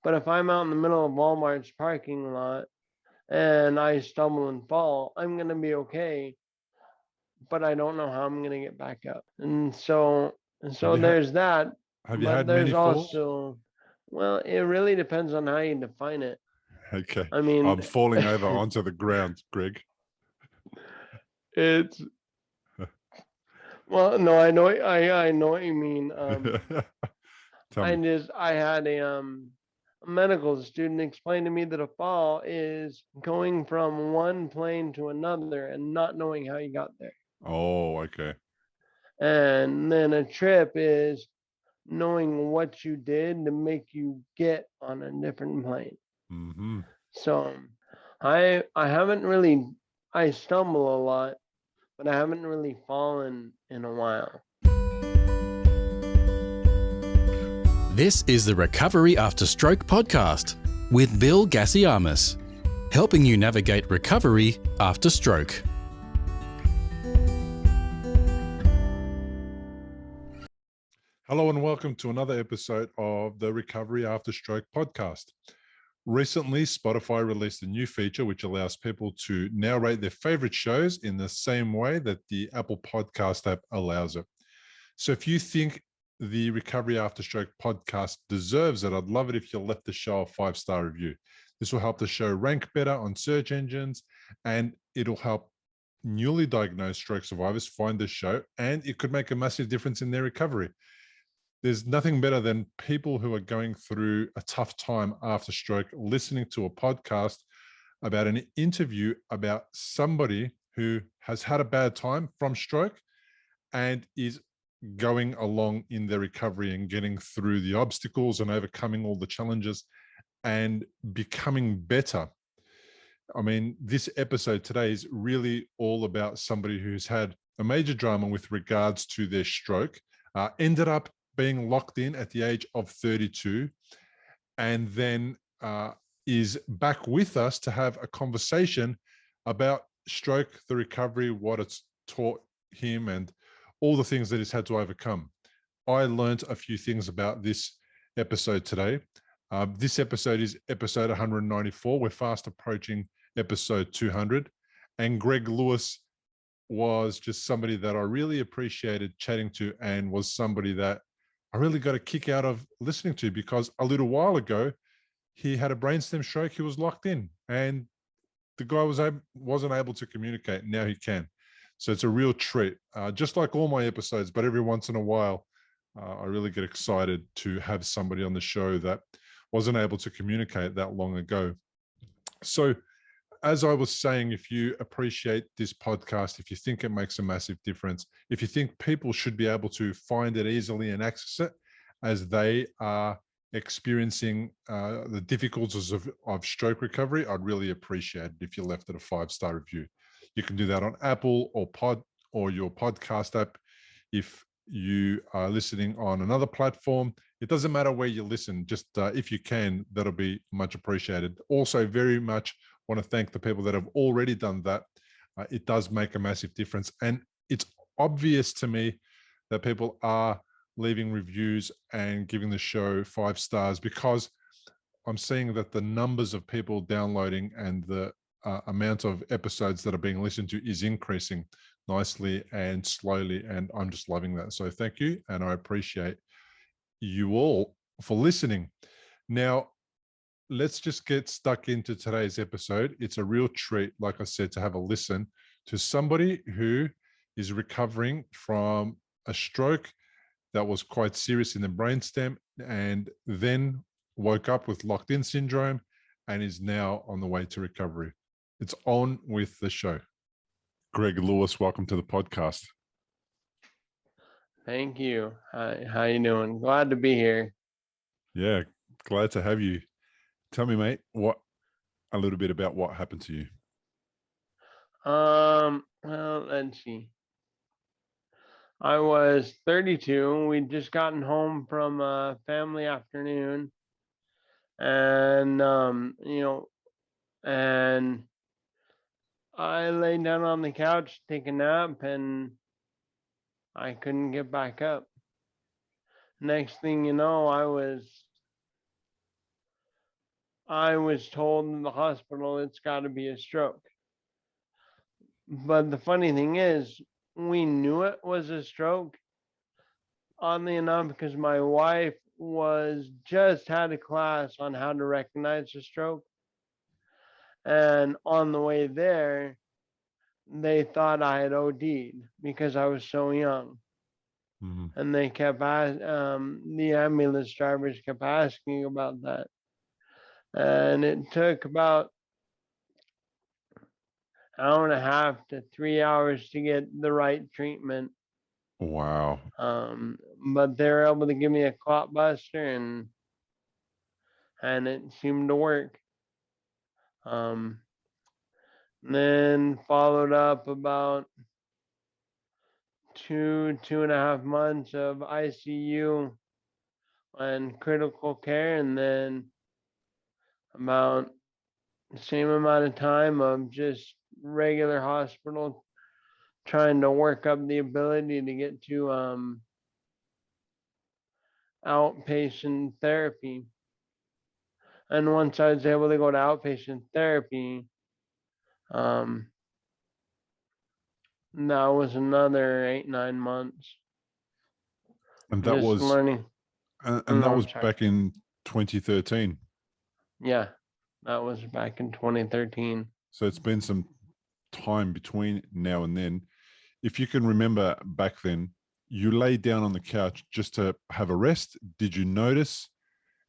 But if I'm out in the middle of Walmart's parking lot and I stumble and fall, I'm going to be okay, but I don't know how I'm going to get back up. Have So you had there's that, have you but had many there's falls? also, well, it really depends on how you define it. Okay. I mean, I'm falling over onto the ground, Greg. it's well, no, I know what you mean. Tell me. I had a medical student explain to me that a fall is going from one plane to another and not knowing how you got there. Oh, okay. And then a trip is knowing what you did to make you get on a different plane. Mm-hmm. So I haven't really I stumble a lot, but I haven't really fallen in a while. This is the Recovery After Stroke podcast with Bill Gassiamis, helping you navigate recovery after stroke. Hello and welcome to another episode of the Recovery After Stroke podcast. Recently, Spotify released a new feature which allows people to now rate their favorite shows in the same way that the Apple Podcast app allows it. So if you think the Recovery After Stroke podcast deserves it, I'd love it if you left the show a 5-star review. This will help the show rank better on search engines, and it'll help newly diagnosed stroke survivors find the show, and it could make a massive difference in their recovery. There's nothing better than people who are going through a tough time after stroke listening to a podcast about an interview about somebody who has had a bad time from stroke and is going along in their recovery and getting through the obstacles and overcoming all the challenges and becoming better. I mean, this episode today is really all about somebody who's had a major drama with regards to their stroke, ended up being locked in at the age of 32, and then is back with us to have a conversation about stroke, the recovery, what it's taught him, and all the things that he's had to overcome. I learned a few things about this episode today. This episode is episode 194. We're fast approaching episode 200. And Greg Lewis was just somebody that I really appreciated chatting to, and was somebody that I really got a kick out of listening to, because a little while ago, he had a brainstem stroke. He was locked in, and the guy wasn't able to communicate. Now he can. So it's a real treat, just like all my episodes, but every once in a while, I really get excited to have somebody on the show that wasn't able to communicate that long ago. So as I was saying, if you appreciate this podcast, if you think it makes a massive difference, if you think people should be able to find it easily and access it as they are experiencing the difficulties of stroke recovery, I'd really appreciate it if you left it a 5-star review. You can do that on Apple or your podcast app. If you are listening on another platform, it doesn't matter where you listen, just if you can, that'll be much appreciated. Also, very much want to thank the people that have already done that. It does make a massive difference. And it's obvious to me that people are leaving reviews and giving the show 5 stars, because I'm seeing that the numbers of people downloading and the amount of episodes that are being listened to is increasing nicely and slowly. And I'm just loving that. So thank you. And I appreciate you all for listening. Now, let's just get stuck into today's episode. It's a real treat, like I said, to have a listen to somebody who is recovering from a stroke that was quite serious in the brainstem, and then woke up with locked-in syndrome and is now on the way to recovery. It's on with the show. Greg Lewis, welcome to the podcast. Thank you. Hi, how you doing? Glad to be here. Yeah, glad to have you. Tell me, mate, a little bit about what happened to you. Well, let's see. I was 32. We'd just gotten home from a family afternoon, and and I laid down on the couch to take a nap, and I couldn't get back up. Next thing you know, I was I was told in the hospital it's got to be a stroke. But the funny thing is, we knew it was a stroke, oddly enough, because my wife was just had a class on how to recognize a stroke. And on the way there, they thought I had OD'd because I was so young. Mhm. And they kept the ambulance drivers kept asking about that. And it took about an hour and a half to 3 hours to get the right treatment. Wow. But they were able to give me a clot buster, and it seemed to work. Um, then followed up about 2.5 months of ICU and critical care, and then about the same amount of time of just regular hospital, trying to work up the ability to get to outpatient therapy. And once I was able to go to outpatient therapy, um, that was another 8-9 months And that just was learning. and that I'm was sorry. back in 2013. Yeah, that was back in 2013. So it's been some time between now and then. If you can remember back then, you lay down on the couch just to have a rest. Did you notice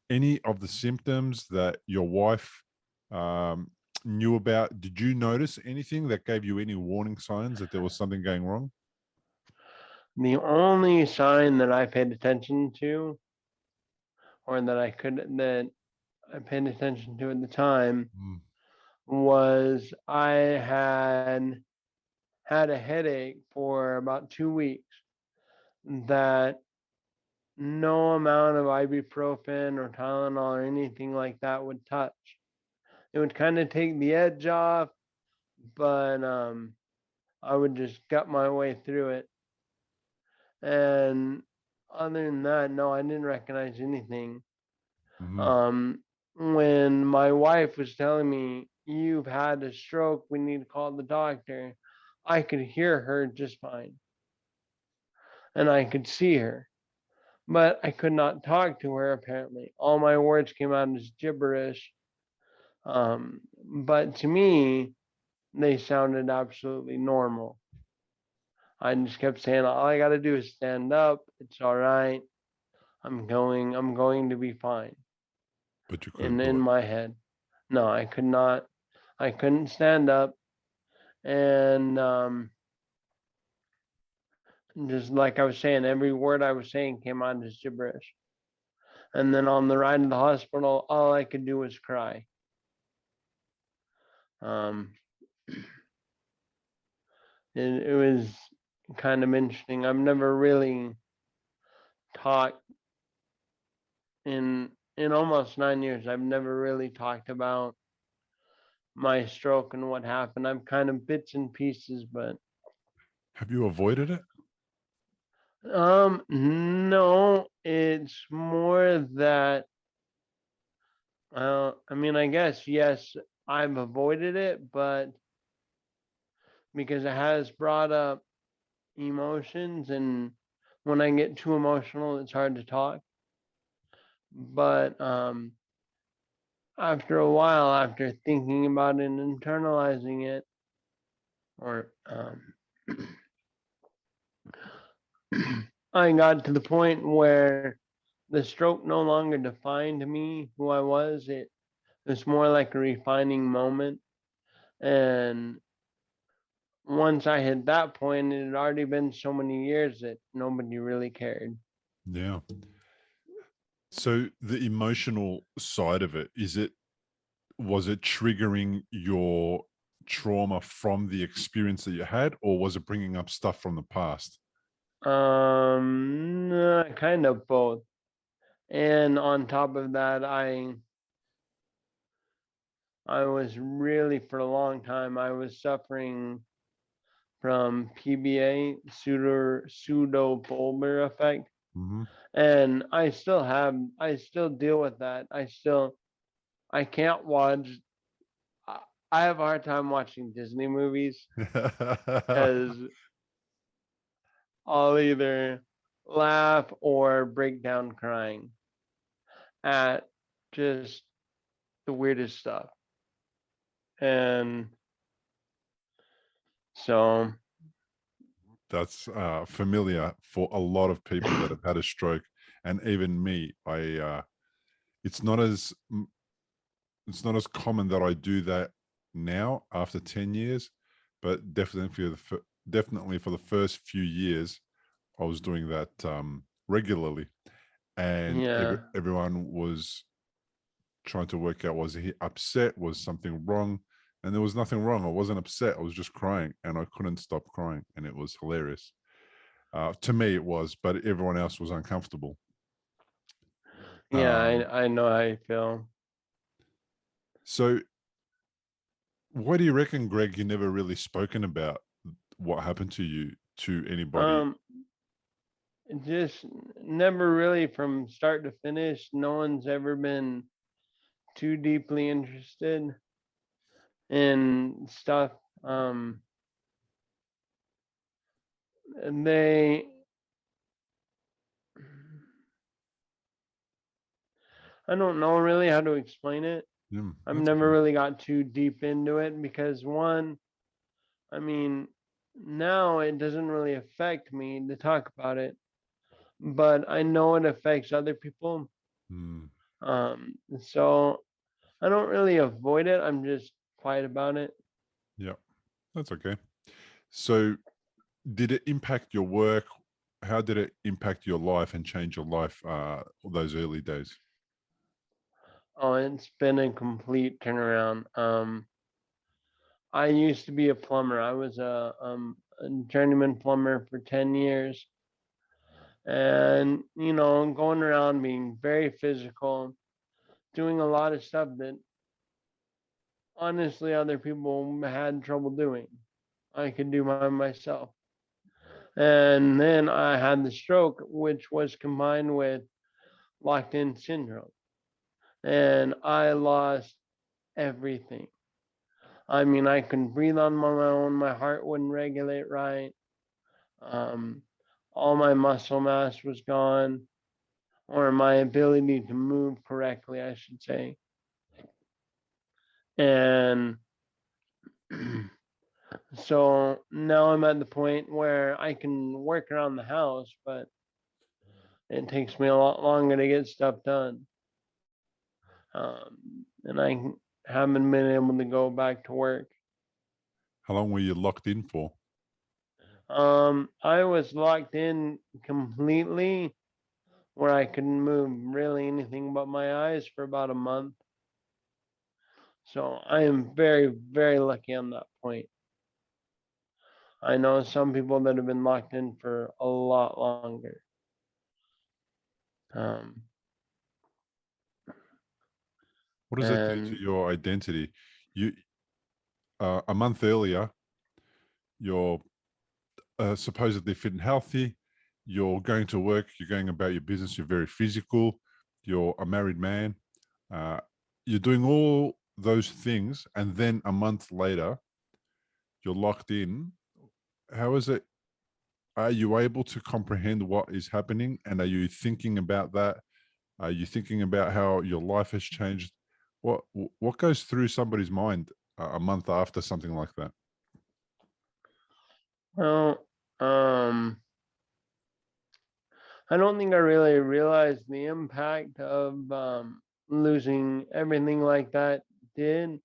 any of the symptoms that your wife knew about? Did you notice anything that gave you any warning signs that there was something going wrong? The only sign that I paid attention to, or that I paid attention to at the time, Mm. was I had a headache for about 2 weeks that no amount of ibuprofen or Tylenol or anything like that would touch. It would kind of take the edge off, but I would just gut my way through it. And other than that, no, I didn't recognize anything. Mhm. When my wife was telling me, "You've had a stroke, we need to call the doctor," I could hear her just fine, and I could see her, but I could not talk to her apparently. All my words came out as gibberish. But to me, they sounded absolutely normal. I just kept saying, all I gotta do is stand up. It's all right. I'm going to be fine. But you couldn't And do in it. my head, no, I could not. I couldn't stand up. And just like I was saying, every word I was saying came out as gibberish. And then on the ride to the hospital, all I could do was cry. Um, it was kind of interesting. I've never really talked in almost 9 years. I've never really talked about my stroke and what happened. I'm kind of bits and pieces, but Have you avoided it? no, it's more that I mean, I guess yes, I've avoided it, but because it has brought up emotions, and when I get too emotional, it's hard to talk. But after a while, after thinking about it and internalizing it, or I got to the point where the stroke no longer defined me, who I was. It was more like a refining moment. And once I hit that point, it had already been so many years that nobody really cared. Yeah. So the emotional side of it, was it triggering your trauma from the experience that you had, or was it bringing up stuff from the past? Kind of both. And on top of that, I was really, for a long time, I was suffering from PBA, pseudo effect. Mm-hmm. And I still deal with that. I still I can't watch. I I have a hard time watching Disney movies because I'll either laugh or break down crying at just the weirdest stuff. And so, That's familiar for a lot of people that have had a stroke, and even me. It's not as it's not as common that I do that now after 10 years, but definitely for the first few years, I was doing that regularly, and yeah, everyone was trying to work out, was he upset, was something wrong, and there was nothing wrong. I wasn't upset, I was just crying, and I couldn't stop crying, and it was hilarious. To me it was, but everyone else was uncomfortable. yeah, um, I know how you feel. so why do you reckon, Greg, you never really spoken about what happened to you to anybody? Um, just never really from start to finish. No one's ever been too deeply interested in stuff. Um, and I don't know really how to explain it. I've That's never okay. really got too deep into it because one, I mean, now it doesn't really affect me to talk about it, but I know it affects other people. Mm, So I don't really avoid it. I'm just quiet about it. yeah, that's okay. So did it impact your work? How did it impact your life and change your life those early days? Oh, it's been a complete turnaround. I used to be a plumber. I was a journeyman plumber for 10 years. And, going around being very physical, doing a lot of stuff that honestly other people had trouble doing. I could do by myself. And then I had the stroke, which was combined with locked in syndrome. And I lost everything. I mean, I couldn't breathe on my own. My heart wouldn't regulate right. Um, all my muscle mass was gone, or my ability to move correctly, I should say. And so now I'm at the point where I can work around the house, but it takes me a lot longer to get stuff done. And I haven't been able to go back to work. How long were you locked in for? I was locked in completely where I couldn't move really anything but my eyes for about a month. So I am very, very lucky on that point. I know some people that have been locked in for a lot longer. Um, What does that do to and your identity? You a month earlier, you're supposedly fit and healthy. You're going to work. You're going about your business. You're very physical. You're a married man. Uh, you're doing all those things, and then a month later, you're locked in. How is it? Are you able to comprehend what is happening? And are you thinking about that? Are you thinking about how your life has changed? What goes through somebody's mind a month after something like that? well, um, I don't think I really realized the impact of losing everything like that did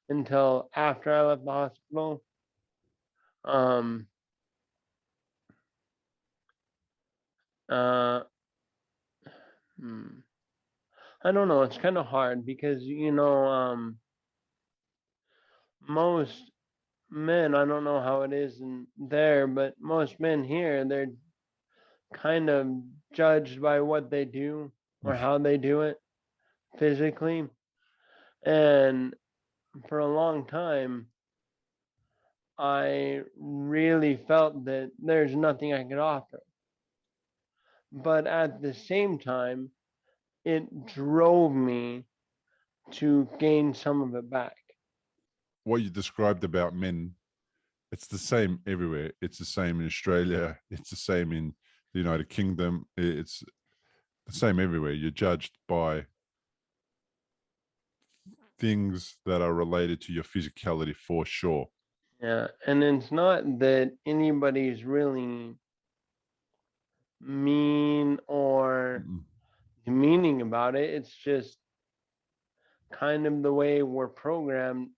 until after I left the hospital. Um, uh, hmm, I don't know. It's kind of hard because most men. I don't know how it is in there, but most men here, they're kind of judged by what they do or how they do it physically. And for a long time, I really felt that there's nothing I could offer. But at the same time, it drove me to gain some of it back. What you described about men, it's the same everywhere. It's the same in Australia. It's the same in the United Kingdom. It's the same everywhere. You're judged by things that are related to your physicality for sure. Yeah, and it's not that anybody's really mean or Mm, demeaning about it. It's just kind of the way we're programmed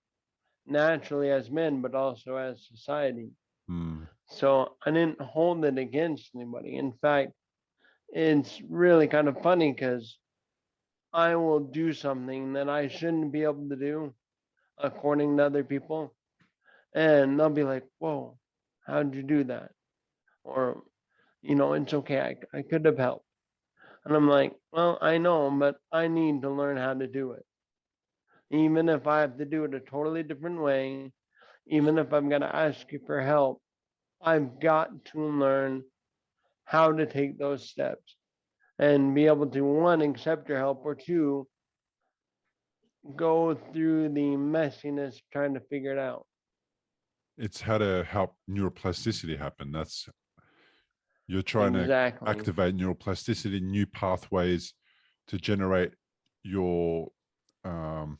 naturally as men, but also as society. mm. So I didn't hold it against anybody. In fact, it's really kind of funny because I will do something that I shouldn't be able to do according to other people. And they'll be like, whoa, how'd you do that? Or, it's okay. I could have helped. And I'm like, well, I know, but I need to learn how to do it. Even if I have to do it a totally different way, even if I'm going to ask you for help, I've got to learn how to take those steps and be able to, one, accept your help, or two, go through the messiness of trying to figure it out. It's how to help neuroplasticity happen. That's you're trying to Exactly. activate neuroplasticity, new pathways to generate your um,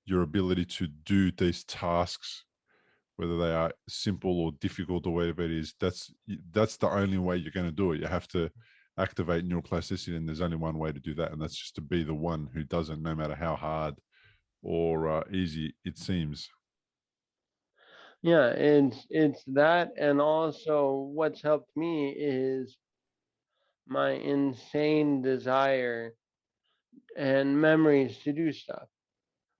your ability to do these tasks, whether they are simple or difficult or whatever it is. That's the only way you're going to do it. You have to activate neuroplasticity, and there's only one way to do that, and that's just to be the one who doesn't, no matter how hard or easy it seems. Yeah, it's that, and also what's helped me is my insane desire and memories to do stuff.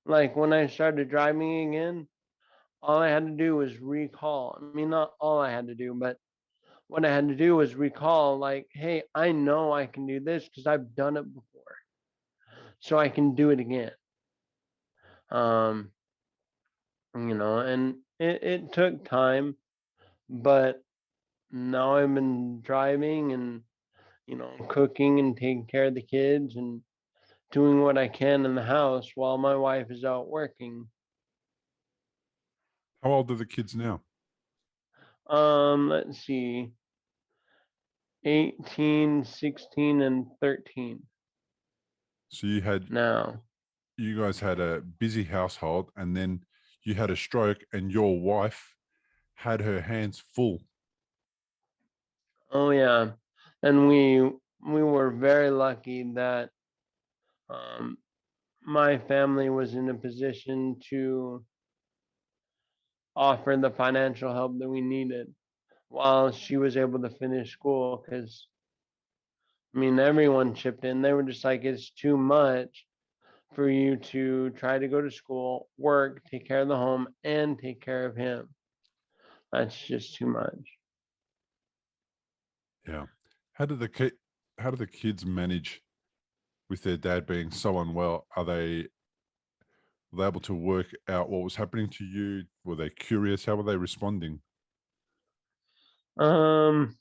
Like when I started driving again, all I had to do was recall. I mean, not all I had to do, but what I had to do was recall, like, hey, I know I can do this because I've done it before, so I can do it again. Um, and it took time, but now I've been driving and cooking and taking care of the kids and doing what I can in the house while my wife is out working. How old are the kids now? Let's see, 18, 16, and 13 So now. you guys had a busy household, and then you had a stroke, and your wife had her hands full. Oh yeah, and we were very lucky that um, my family was in a position to offer the financial help that we needed while she was able to finish school. Because I mean, everyone chipped in. They were just like, it's too much for you to try to go to school, work, take care of the home, and take care of him. That's just too much. Yeah. How do the kid? How do the kids manage with their dad being so unwell? Were they able to work out what was happening to you? Were they curious? How were they responding? Um,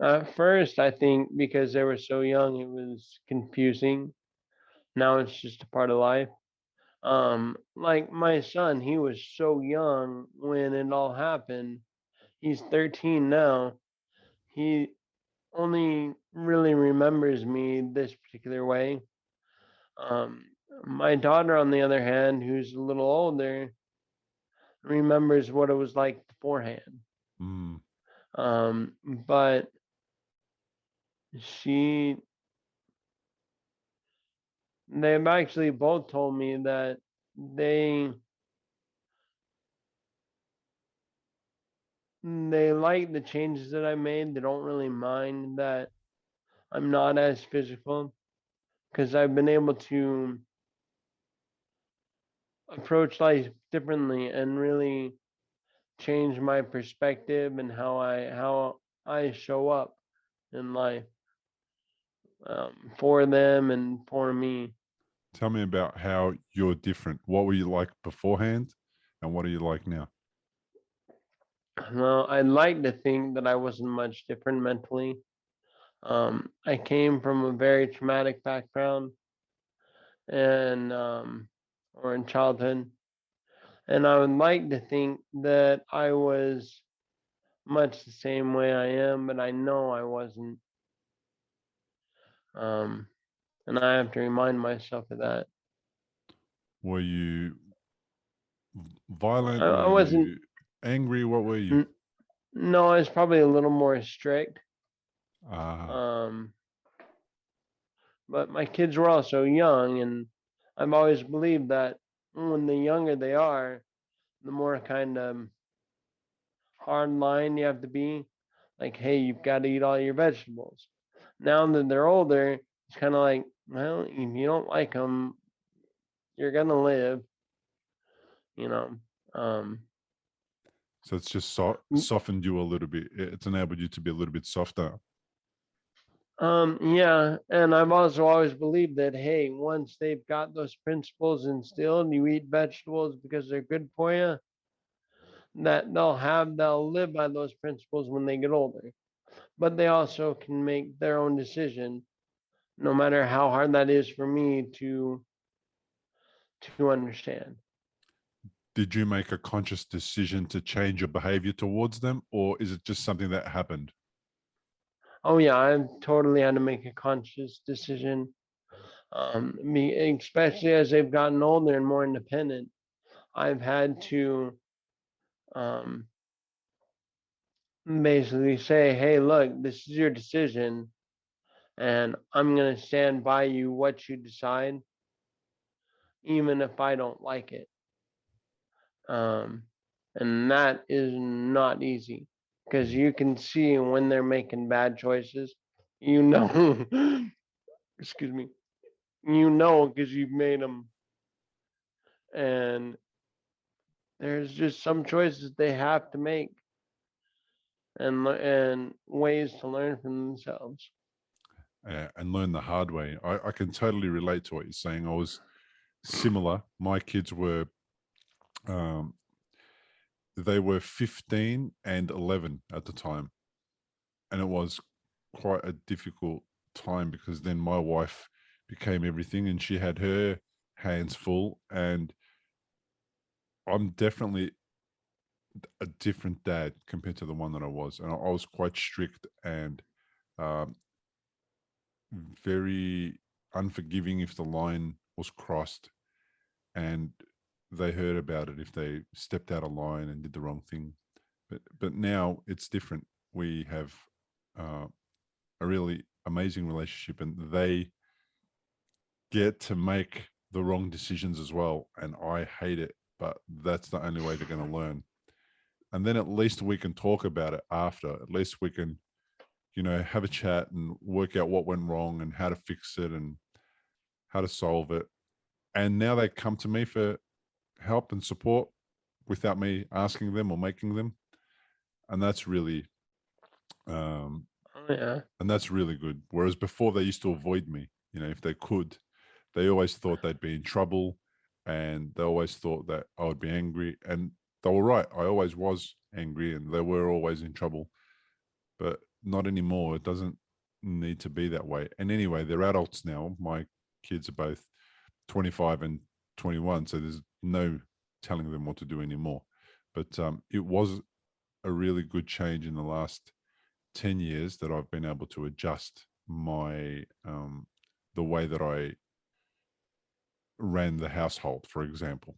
at first, I think because they were so young, it was confusing. Now it's just a part of life. Like my son, he was so young when it all happened. He's 13 now. He only really remembers me this particular way. Um, my daughter, on the other hand, who's a little older, remembers what it was like beforehand. Mm. But she, they've actually both told me that they they like the changes that I made. They don't really mind that I'm not as physical because I've been able to approach life differently and really change my perspective and how I show up in life, for them and for me. Tell me about how you're different. What were you like beforehand, and what are you like now? Well, I'd like to think that I wasn't much different mentally. I came from a very traumatic background and or in childhood, and I would like to think that I was much the same way I am, but I know I wasn't. Um, and I have to remind myself of that. Were you violent? I Were wasn't. you angry? What were you? No, I was probably a little more strict. Ah, Um, but my kids were also young, and I've always believed that when the younger they are, the more kind of hard line you have to be. Like, hey, you've got to eat all your vegetables. Now that they're older, it's kind of like, well, if you don't like them, you're gonna live, you know. Um, so it's just softened you a little bit. It's enabled you to be a little bit softer. yeah, and I've also always believed that, hey, once they've got those principles instilled, you eat vegetables because they're good for you, that they'll live by those principles when they get older. But they also can make their own decision, no matter how hard that is for me to understand. Did you make a conscious decision to change your behavior towards them, or is it just something that happened? Oh yeah, I've totally had to make a conscious decision. Especially as they've gotten older and more independent, I've had to um, basically say, "Hey, look, this is your decision, and I'm gonna stand by you what you decide, even if I don't like it." Um, and that is not easy because you can see when they're making bad choices. You know, excuse me. You know because you've made them, and there's just some choices they have to make, and ways to learn from themselves. And learn the hard way. I can totally relate to what you're saying. I was similar. My kids were um, they were 15 and 11 at the time, and it was quite a difficult time because then my wife became everything, and she had her hands full, and I'm definitely a different dad compared to the one that I was, and I was quite strict and um, very unforgiving if the line was crossed, and they heard about it if they stepped out of line and did the wrong thing. But now it's different. We have uh, a really amazing relationship, and they get to make the wrong decisions as well. And I hate it, but that's the only way they're going to learn. And then at least we can talk about it after. At least we can, have a chat and work out what went wrong and how to fix it and how to solve it. And now they come to me for help and support without me asking them or making them. And that's really, um, Oh yeah, good. Whereas before they used to avoid me, if they could, they always thought they'd be in trouble, and they always thought that I would be angry. And they were right. I always was angry and they were always in trouble, but not anymore. It doesn't need to be that way. And anyway, they're adults now. My kids are both 25 and 21. So there's no telling them what to do anymore. But it was a really good change in the last 10 years that I've been able to adjust my the way that I ran the household, for example.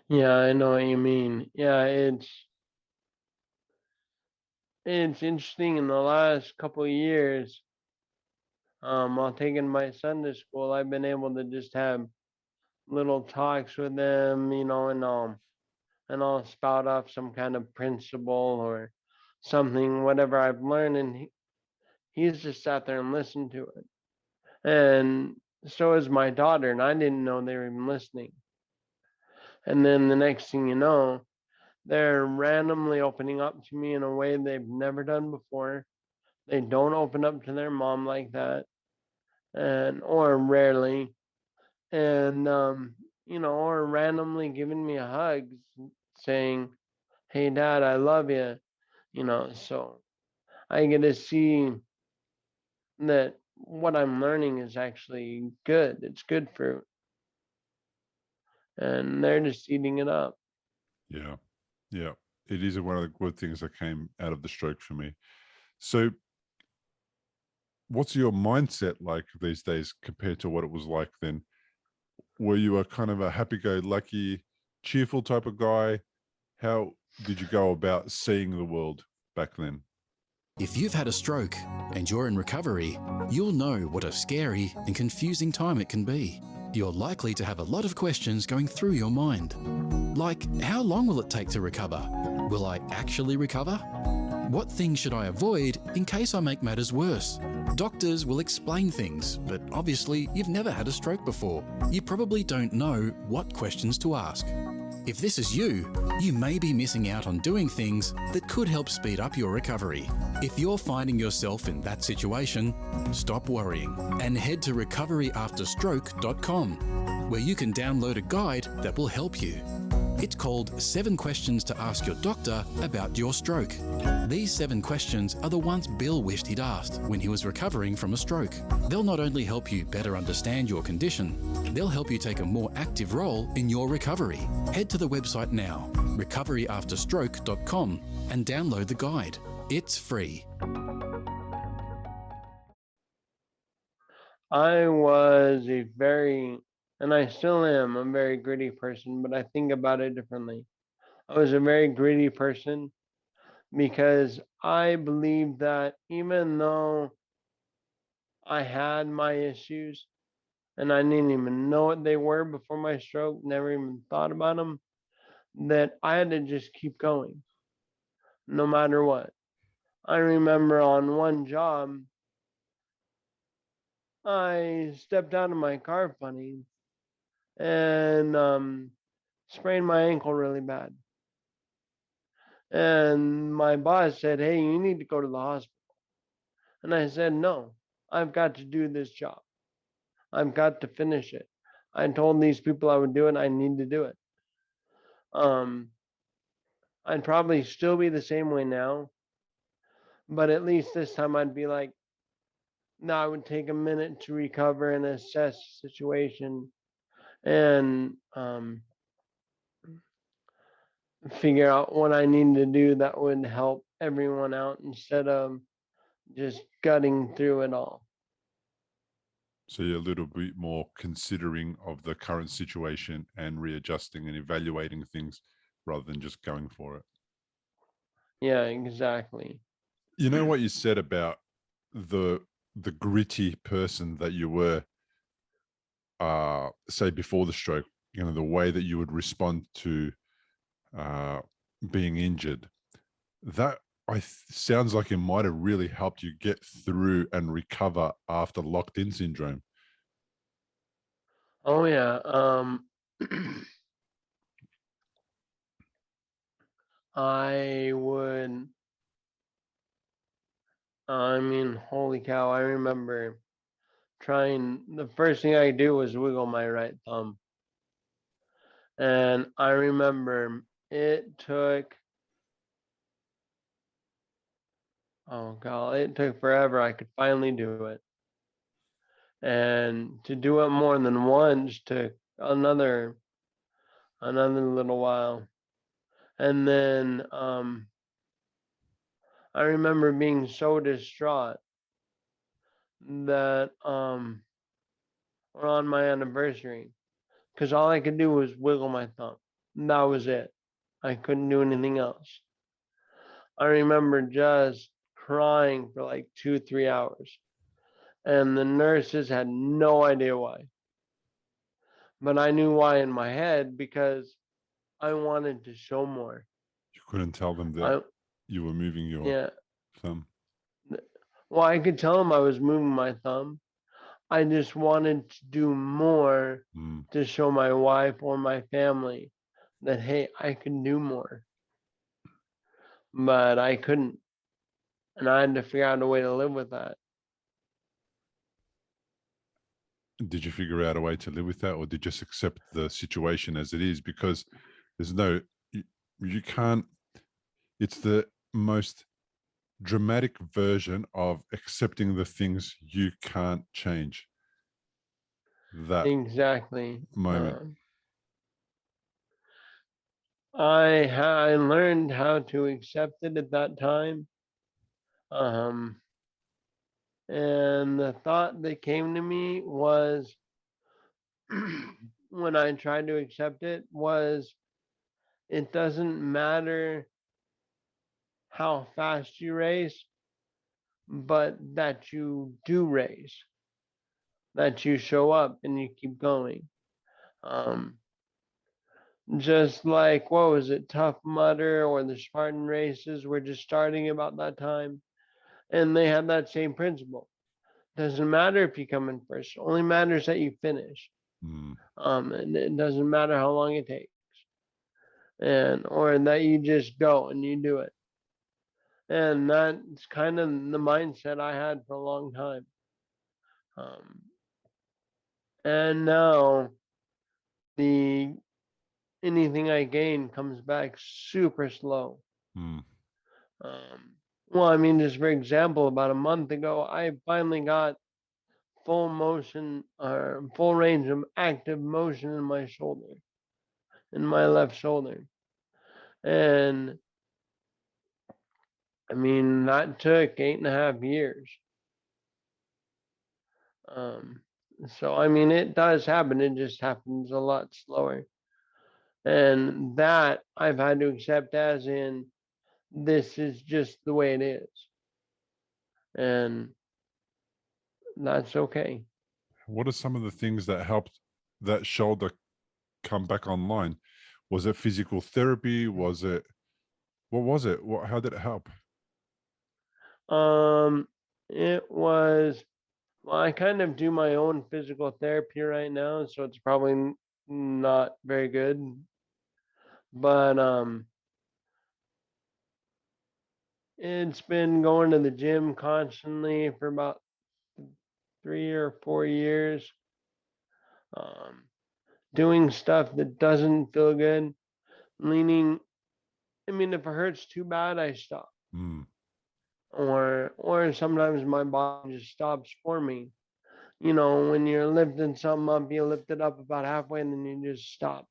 yeah, I know what you mean. Yeah, it's interesting. In the last couple of years, while taking my son to school, I've been able to just have little talks with them, and I'll spout off some kind of principle or something, whatever I've learned, and he's just sat there and listened to it. And so is my daughter, and I didn't know they were even listening. And then the next thing you know, they're randomly opening up to me in a way they've never done before. They don't open up to their mom like that, and or rarely, and or randomly giving me a hug, saying, "Hey, Dad, I love you." So I get to see that what I'm learning is actually good. It's good fruit. And they're just eating it up. Yeah. Yeah. It is one of the good things that came out of the stroke for me. So what's your mindset like these days compared to what it was like then? Were you a kind of a happy-go-lucky, cheerful type of guy? How did you go about seeing the world back then? If you've had a stroke and you're in recovery, you'll know what a scary and confusing time it can be. You're likely to have a lot of questions going through your mind. Like, how long will it take to recover? Will I actually recover? What things should I avoid in case I make matters worse? Doctors will explain things, but obviously you've never had a stroke before. You probably don't know what questions to ask. If this is you, you may be missing out on doing things that could help speed up your recovery. If you're finding yourself in that situation, stop worrying and head to recoveryafterstroke.com, where you can download a guide that will help you. It's called 7 Questions to Ask Your Doctor About Your Stroke. These 7 questions are the ones Bill wished he'd asked when he was recovering from a stroke. They'll not only help you better understand your condition, they'll help you take a more active role in your recovery. Head to the website now, recoveryafterstroke.com, and download the guide. It's free. I was and I still am, a very gritty person, but I think about it differently. I was a very gritty person because I believe that even though I had my issues and I didn't even know what they were before my stroke, never even thought about them, that I had to just keep going no matter what. I remember on one job, I stepped out of my car funny and sprained my ankle really bad. And my boss said, "Hey, you need to go to the hospital." And I said, "No, I've got to do this job. I've got to finish it. I told these people I would do it. I need to do it." Um, I'd probably still be the same way now, but at least this time I'd be like, no, I would take a minute to recover and assess the situation and figure out what I need to do that would help everyone out instead of just gutting through it all. So you're a little bit more considering of the current situation and readjusting and evaluating things rather than just going for it. Yeah, exactly. You know what you said about the gritty person that you were, say before the stroke, you know, the way that you would respond to being injured. That sounds like it might have really helped you get through and recover after locked-in syndrome. Oh yeah. Holy cow, I remember the first thing I do was wiggle my right thumb. And I remember it took, oh god, it took forever. I could finally do it. And to do it more than once took another little while. And then I remember being so distraught that we're on my anniversary because all I could do was wiggle my thumb. And that was it. I couldn't do anything else. I remember just crying for like 2-3 hours, and the nurses had no idea why. But I knew why in my head because I wanted to show more. You couldn't tell them that you were moving your thumb. Well, I could tell them I was moving my thumb. I just wanted to do more to show my wife or my family that, hey, I can do more. But I couldn't. And I had to figure out a way to live with that. Did you figure out a way to live with that, or did you just accept the situation as it is? Because there's no, you can't, it's the most dramatic version of accepting the things you can't change. That Exactly. moment. I learned how to accept it at that time. And the thought that came to me was when I tried to accept it was it doesn't matter how fast you race, but that you do race, that you show up and you keep going. Um, just like, what was it, Tough Mudder or the Spartan races were just starting about that time. And they had that same principle. Doesn't matter if you come in first, only matters that you finish. Mm. And it doesn't matter how long it takes. And or that you just go and you do it. And that's kind of the mindset I had for a long time. And now the anything I gain comes back super slow. Mm. Well, I mean, just for example, about a month ago, I finally got full motion or full range of active motion in my shoulder, in my left shoulder. And I mean, that took 8.5 years. So, I mean, it does happen. It just happens a lot slower. And that I've had to accept as in this is just the way it is. And that's okay. What are some of the things that helped that shoulder come back online? Was it physical therapy? Was it, what was it? How did it help? It was, well, I kind of do my own physical therapy right now, so it's probably not very good. But it's been going to the gym constantly for about 3 or 4 years. Doing stuff that doesn't feel good, leaning. I mean, if it hurts too bad, I stop. Mm. Or sometimes my body just stops for me. You know, when you're lifting something up, you lift it up about halfway and then you just stop.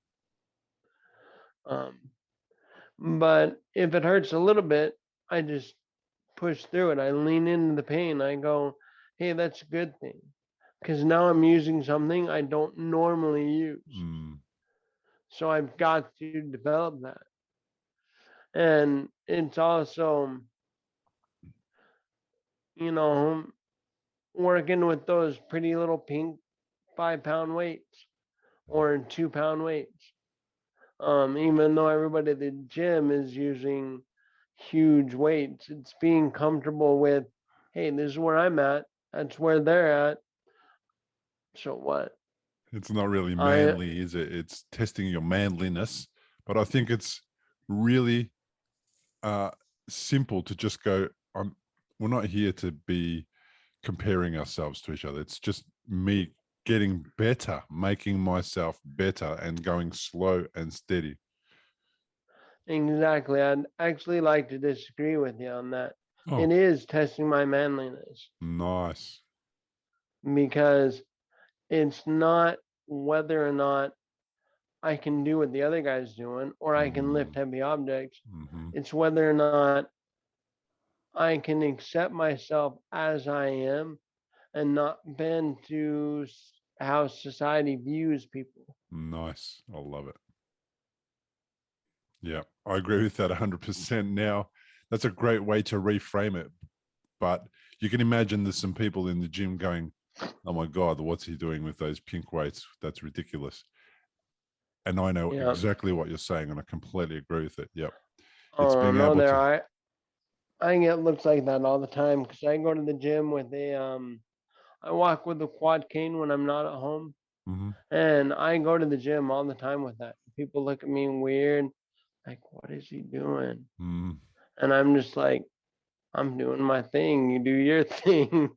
But if it hurts a little bit, I just push through it. I lean into the pain. I go, hey, that's a good thing. Because now I'm using something I don't normally use. Mm. So I've got to develop that. And it's also, you know, working with those pretty little pink 5-pound weights or 2-pound weights. Even though everybody at the gym is using huge weights, it's being comfortable with, hey, this is where I'm at. That's where they're at. So what? It's not really I manly, is it? It's testing your manliness. But I think it's really simple to just go, we're not here to be comparing ourselves to each other. It's just me getting better, making myself better and going slow and steady. exactly. I'd actually like to disagree with you on that. Oh, It is testing my manliness nice. because it's not whether or not I can do what the other guy's doing or I can lift heavy objects. Mm-hmm. It's whether or not I can accept myself as I am and not bend to how society views people. Nice. I love it. Yeah, I agree with that 100%. Now, that's a great way to reframe it. But you can imagine there's some people in the gym going, oh my God, what's he doing with those pink weights? That's ridiculous. And I know Yeah. exactly what you're saying, and I completely agree with it. Yep. It's Oh being no, able there to. I get looks like that all the time because I go to the gym with I walk with a quad cane when I'm not at home, Mm-hmm. and I go to the gym all the time with that. People look at me weird, like, what is he doing? Mm. And I'm just like, I'm doing my thing. You do your thing.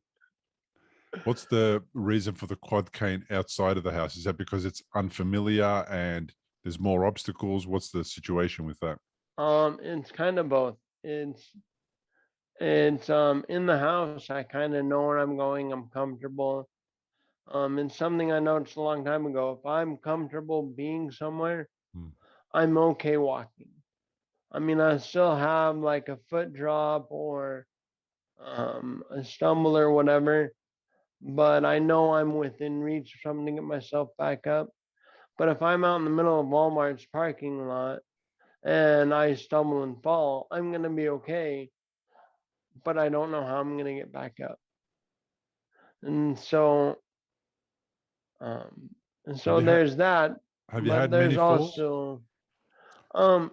What's the reason for the quad cane outside of the house? Is that because it's unfamiliar and there's more obstacles? What's the situation with that? It's kind of both. It's It's in the house. I kind of know where I'm going. I'm comfortable. It's something I noticed a long time ago. If I'm comfortable being somewhere, Mm. I'm okay walking. I mean, I still have like a foot drop or a stumble or whatever, but I know I'm within reach of something to get myself back up. But if I'm out in the middle of Walmart's parking lot and I stumble and fall, I'm gonna be okay, but I don't know how I'm gonna get back up. And so, um, and Have so you had there's that. Have you But had many there's falls? also, um,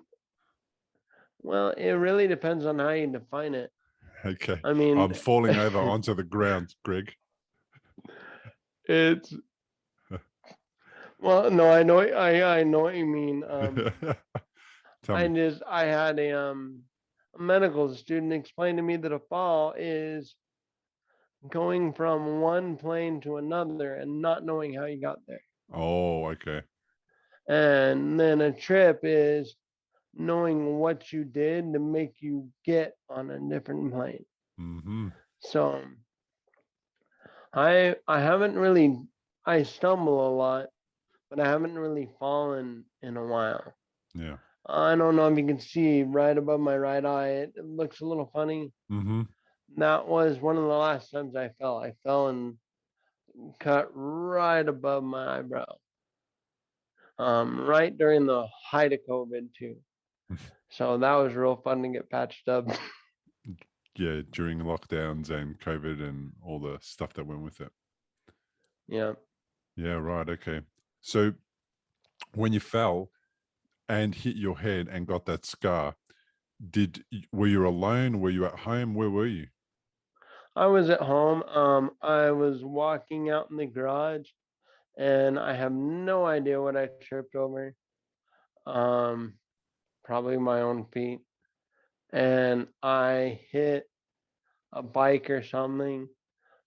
well, it really depends on how you define it. Okay, I mean, I'm falling over onto the ground, Greg. it's well, no, I know what you mean. Tell me. I had a medical student explain to me that a fall is going from one plane to another and not knowing how you got there. Oh, okay. And then a trip is knowing what you did to make you get on a different plane. Mm-hmm. So I haven't really I stumble a lot, but I haven't really fallen in a while. Yeah. I don't know if you can see right above my right eye. It looks a little funny. Mm-hmm. That was one of the last times I fell. I fell and cut right above my eyebrow. Right during the height of COVID too. So that was real fun to get patched up. Yeah, during lockdowns and COVID and all the stuff that went with it. Yeah. Yeah, right. Okay. So when you fell and hit your head and got that scar, were you alone? Were you at home? Where were you? I was at home. I was walking out in the garage and I have no idea what I tripped over. Um, Probably my own feet. And I hit a bike or something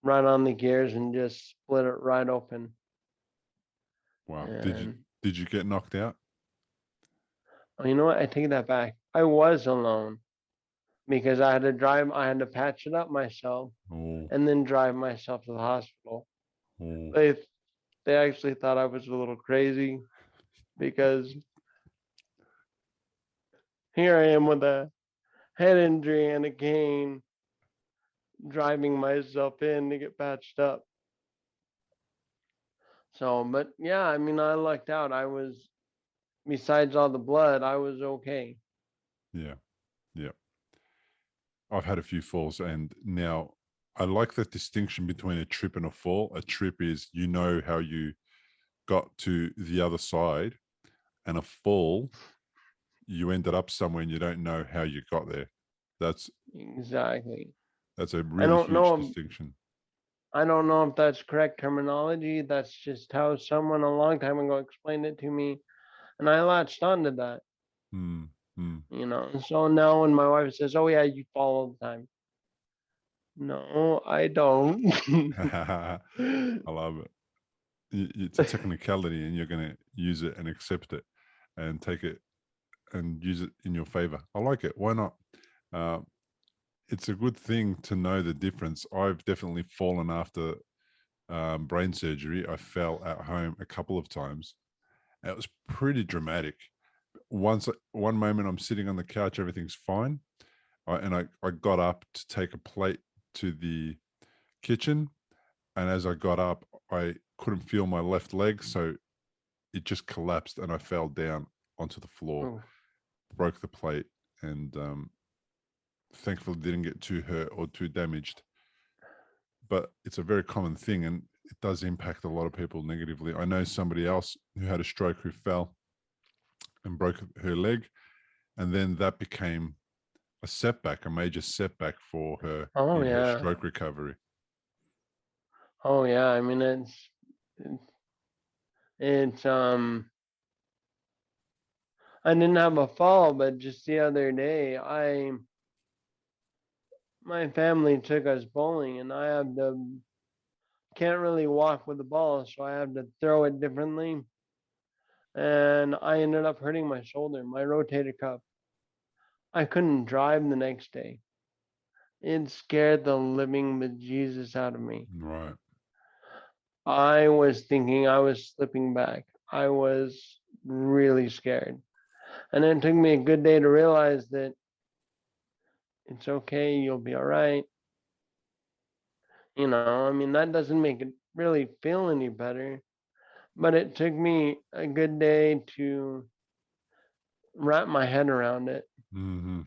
right on the gears and just split it right open. Wow. And Did you get knocked out? oh, you know what? I take that back. I was alone because I had to patch it up myself Oh, and then drive myself to the hospital. oh. They they actually thought I was a little crazy because here I am with a head injury and a cane driving myself in to get patched up. So, but yeah, I mean, I lucked out. Besides all the blood, I was okay. Yeah. Yeah. I've had a few falls, and now I like that distinction between a trip and a fall. A trip is you know how you got to the other side, and a fall, you ended up somewhere and you don't know how you got there. That's Exactly. that's a I really don't huge know. distinction. I don't know if that's correct terminology. That's just how someone a long time ago explained it to me, and I latched onto that. Hmm. Hmm. So now when my wife says, "Oh yeah, you fall all the time," no, I don't. I love it. It's a technicality, and you're going to use it and accept it, and take it and use it in your favor. I like it. Why not? Uh, it's a good thing to know the difference. I've definitely fallen after brain surgery. I fell at home a couple of times. It was pretty dramatic. One moment I'm sitting on the couch, everything's fine. I got up to take a plate to the kitchen. And as I got up, I couldn't feel my left leg. So it just collapsed and I fell down onto the floor, Oh, broke the plate, and thankfully didn't get too hurt or too damaged. But it's a very common thing and it does impact a lot of people negatively. I know somebody else who had a stroke who fell and broke her leg, and then that became a setback, a major setback for her oh in her yeah, stroke recovery. oh yeah. I mean, it's. I didn't have a fall, but just the other day, my family took us bowling, and I have to can't really walk with the ball, so I have to throw it differently. And I ended up hurting my shoulder, my rotator cuff. I couldn't drive the next day. it scared the living bejesus out of me. Right. I was thinking I was slipping back. I was really scared. And it took me a good day to realize that it's okay, you'll be all right. I mean, that doesn't make it really feel any better, but it took me a good day to wrap my head around it. Hmm.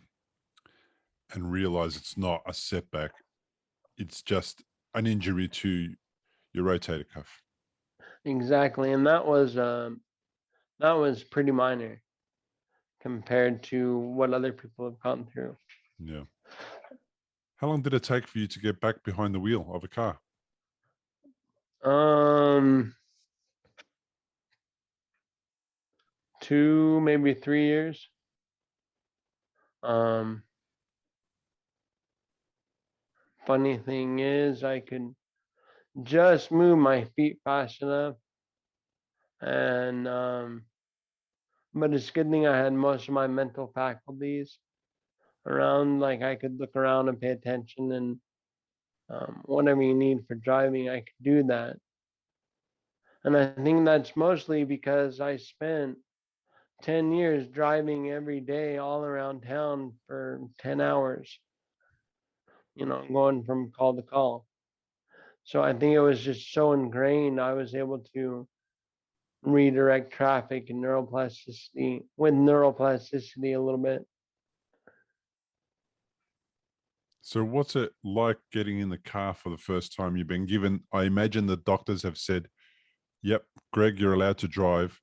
And realize it's not a setback. It's just an injury to your rotator cuff. Exactly. And that was pretty minor compared to what other people have gone through. Yeah. How long did it take for you to get back behind the wheel of a car? Um 2, maybe 3 years. Um Funny thing is I could just move my feet fast enough, and but it's a good thing I had most of my mental faculties around. Like I could look around and pay attention, and whatever you need for driving, I could do that. And I think that's mostly because I spent 10 years driving every day all around town for 10 hours, going from call to call. So I think it was just so ingrained, I was able to redirect traffic and neuroplasticity a little bit. So, what's it like getting in the car for the first time? You've been given, I imagine the doctors have said, yep, Greg, you're allowed to drive.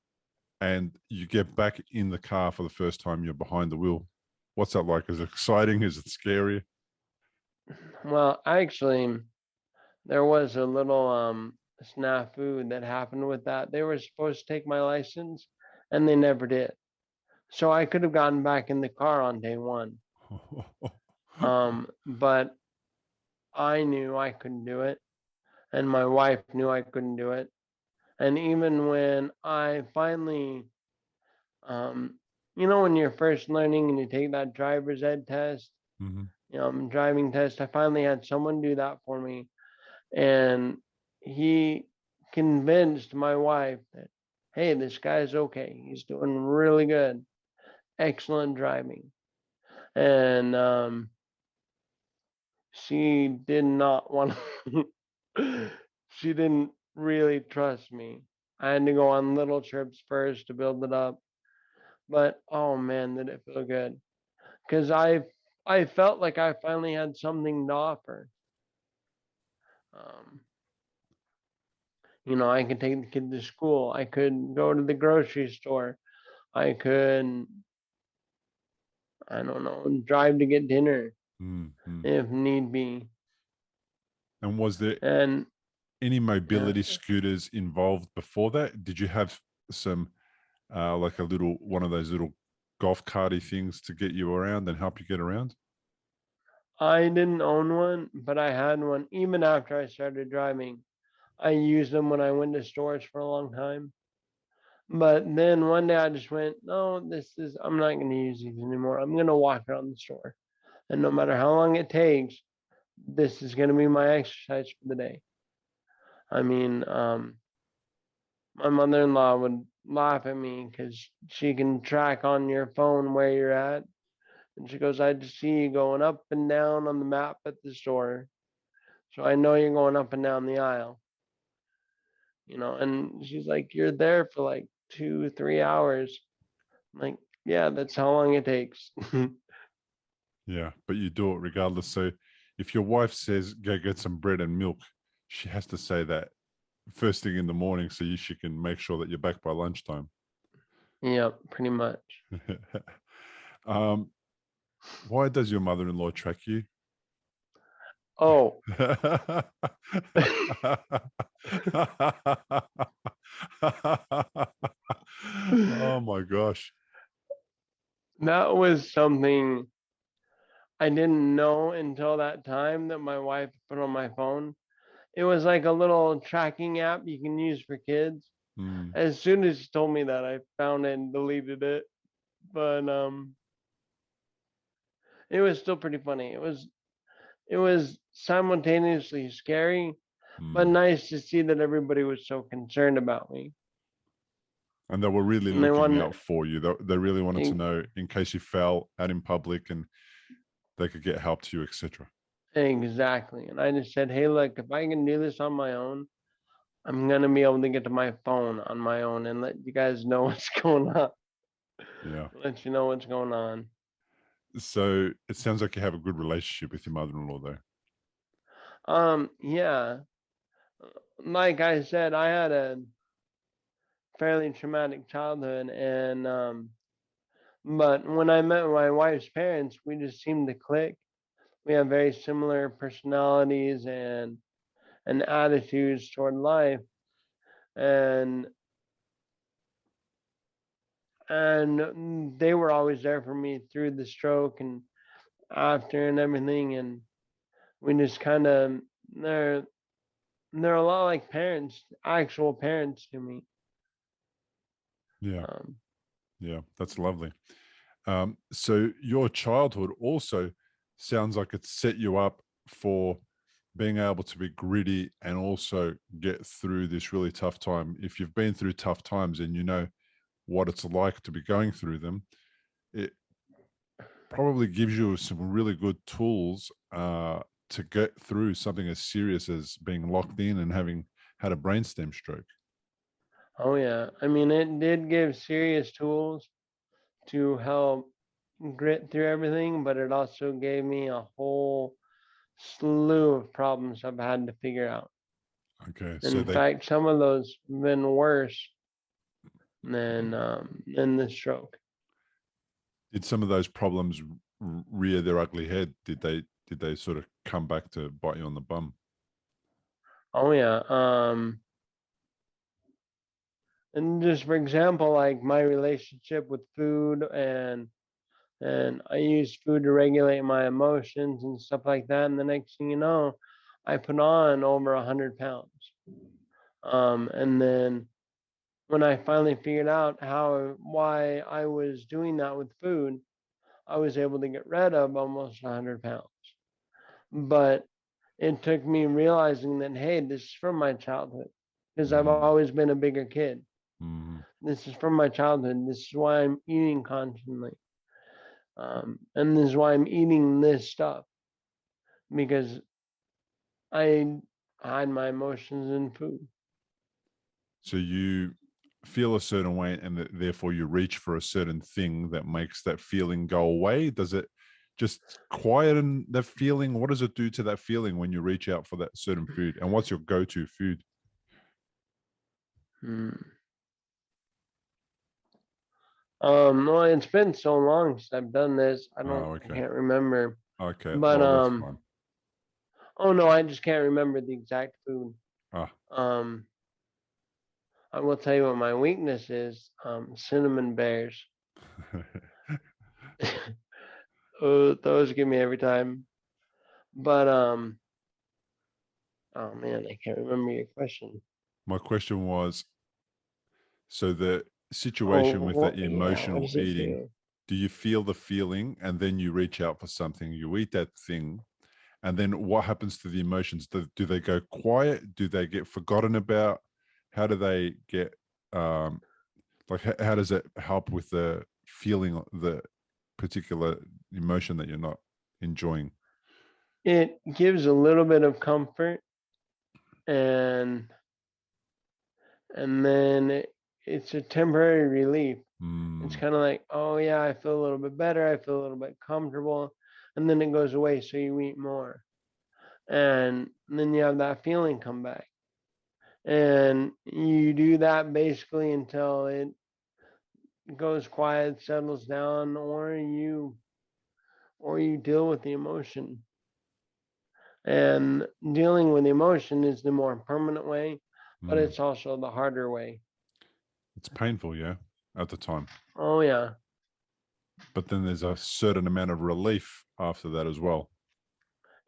And you get back in the car for the first time, you're behind the wheel. What's that like? Is it exciting? Is it scary? Well, actually, there was a little snafu that happened with that. They were supposed to take my license and they never did. So I could have gotten back in the car on day one. But I knew I couldn't do it, and my wife knew I couldn't do it. And even when I finally, when you're first learning and you take that driver's ed test, Mhm. driving test, I finally had someone do that for me, and he convinced my wife that, hey, this guy's okay. He's doing really good, excellent driving, and she did not want to. She didn't really trust me. I had to go on little trips first to build it up. But oh man, did it feel good? Because I felt like I finally had something to offer. Um, I could take the kid to school. I could go to the grocery store. I could, I don't know, drive to get dinner Mhm. if need be. And was there And any yeah, mobility scooters involved before that? Did you have some, like a little one of those little golf carty things to get you around and help you get around? I didn't own one, but I had one even after I started driving. I used them when I went to stores for a long time. But then one day I just went, no, I'm not going to use these anymore. I'm going to walk around the store. And no matter how long it takes, this is going to be my exercise for the day. I mean, my mother in law would laugh at me because she can track on your phone where you're at. And she goes, I just see you going up and down on the map at the store. So I know you're going up and down the aisle, and she's like, you're there for like 2, 3 hours. I'm like, yeah, that's how long it takes. Yeah, but you do it regardless. So if your wife says, go get some bread and milk, she has to say that first thing in the morning so she can make sure that you're back by lunchtime. Yep, pretty much. um, why does your mother-in-law track you? Oh, Oh my gosh. that was something I didn't know until that time that my wife put on my phone. It was like a little tracking app you can use for kids. Mm, As soon as she told me that, I found it and deleted it. But it was still pretty funny. it was simultaneously scary, but Mm. nice to see that everybody was so concerned about me. And they were really And they looking out wanted, for you. They really wanted to e- know in case you fell out in public and they could get help to you, etc. exactly. And I just said, hey, look, if I can do this on my own, I'm gonna be able to get to my phone on my own and let you guys know what's going on. Yeah. Let you know what's going on. So it sounds like you have a good relationship with your mother-in-law, though. Yeah. Like I said, I had a fairly traumatic childhood, and but when I met my wife's parents, we just seemed to click. We have very similar personalities and attitudes toward life, and they were always there for me through the stroke and after and everything, and we just kind of they're they're a lot like parents, actual parents to me. Yeah. Um, Yeah. That's lovely. So your childhood also sounds like it set you up for being able to be gritty and also get through this really tough time. If you've been through tough times and you know what it's like to be going through them, it probably gives you some really good tools to get through something as serious as being locked in and having had a brainstem stroke. oh yeah, I mean it did give serious tools to help grit through everything, but it also gave me a whole slew of problems I've had to figure out. Okay, so In they fact, some of those have been worse than the stroke. did some of those problems rear their ugly head? Did they sort of come back to bite you on the bum? Oh yeah. And just for example, like my relationship with food and I use food to regulate my emotions and stuff like that. And the next thing you know, I put on over 100 pounds. And then when I finally figured out why I was doing that with food, I was able to get rid of almost 100 pounds. But it took me realizing that, hey, this is from my childhood because I've Mm, always been a bigger kid. mm. This is from my childhood. This is why I'm eating constantly. And this is why I'm eating this stuff because I hide my emotions in food. So you feel a certain way, and therefore you reach for a certain thing that makes that feeling go away. Does it just quieten that feeling? What does it do to that feeling when you reach out for that certain food? And what's your go-to food? Hmm. Well, it's been so long since I've done this. Oh, I okay. can't remember. Okay. But Well, that's fine. oh no, I just can't remember the exact food. Ah, Um, I will tell you what my weakness is. Cinnamon bears. Oh, those get me every time. But oh man, I can't remember your question. my question was, so the situation with Oh, that yeah. What emotional does it eating, do? do you feel the feeling and then you reach out for something, you eat that thing, and then what happens to the emotions? Do they go quiet? Do they get forgotten about? How do they get, um, like, how does it help with the feeling, the particular emotion that you're not enjoying? It gives a little bit of comfort, and it's a temporary relief. It's Mm, kind of like, oh yeah, I feel a little bit better. I feel a little bit comfortable, and then it goes away. So you eat more, and then you have that feeling come back, and you do that basically until it goes quiet, settles down, or you deal with the emotion. And dealing with emotion is the more permanent way, but mm. it's also the harder way. It's painful, yeah, at the time. Oh yeah, But then there's a certain amount of relief after that as well.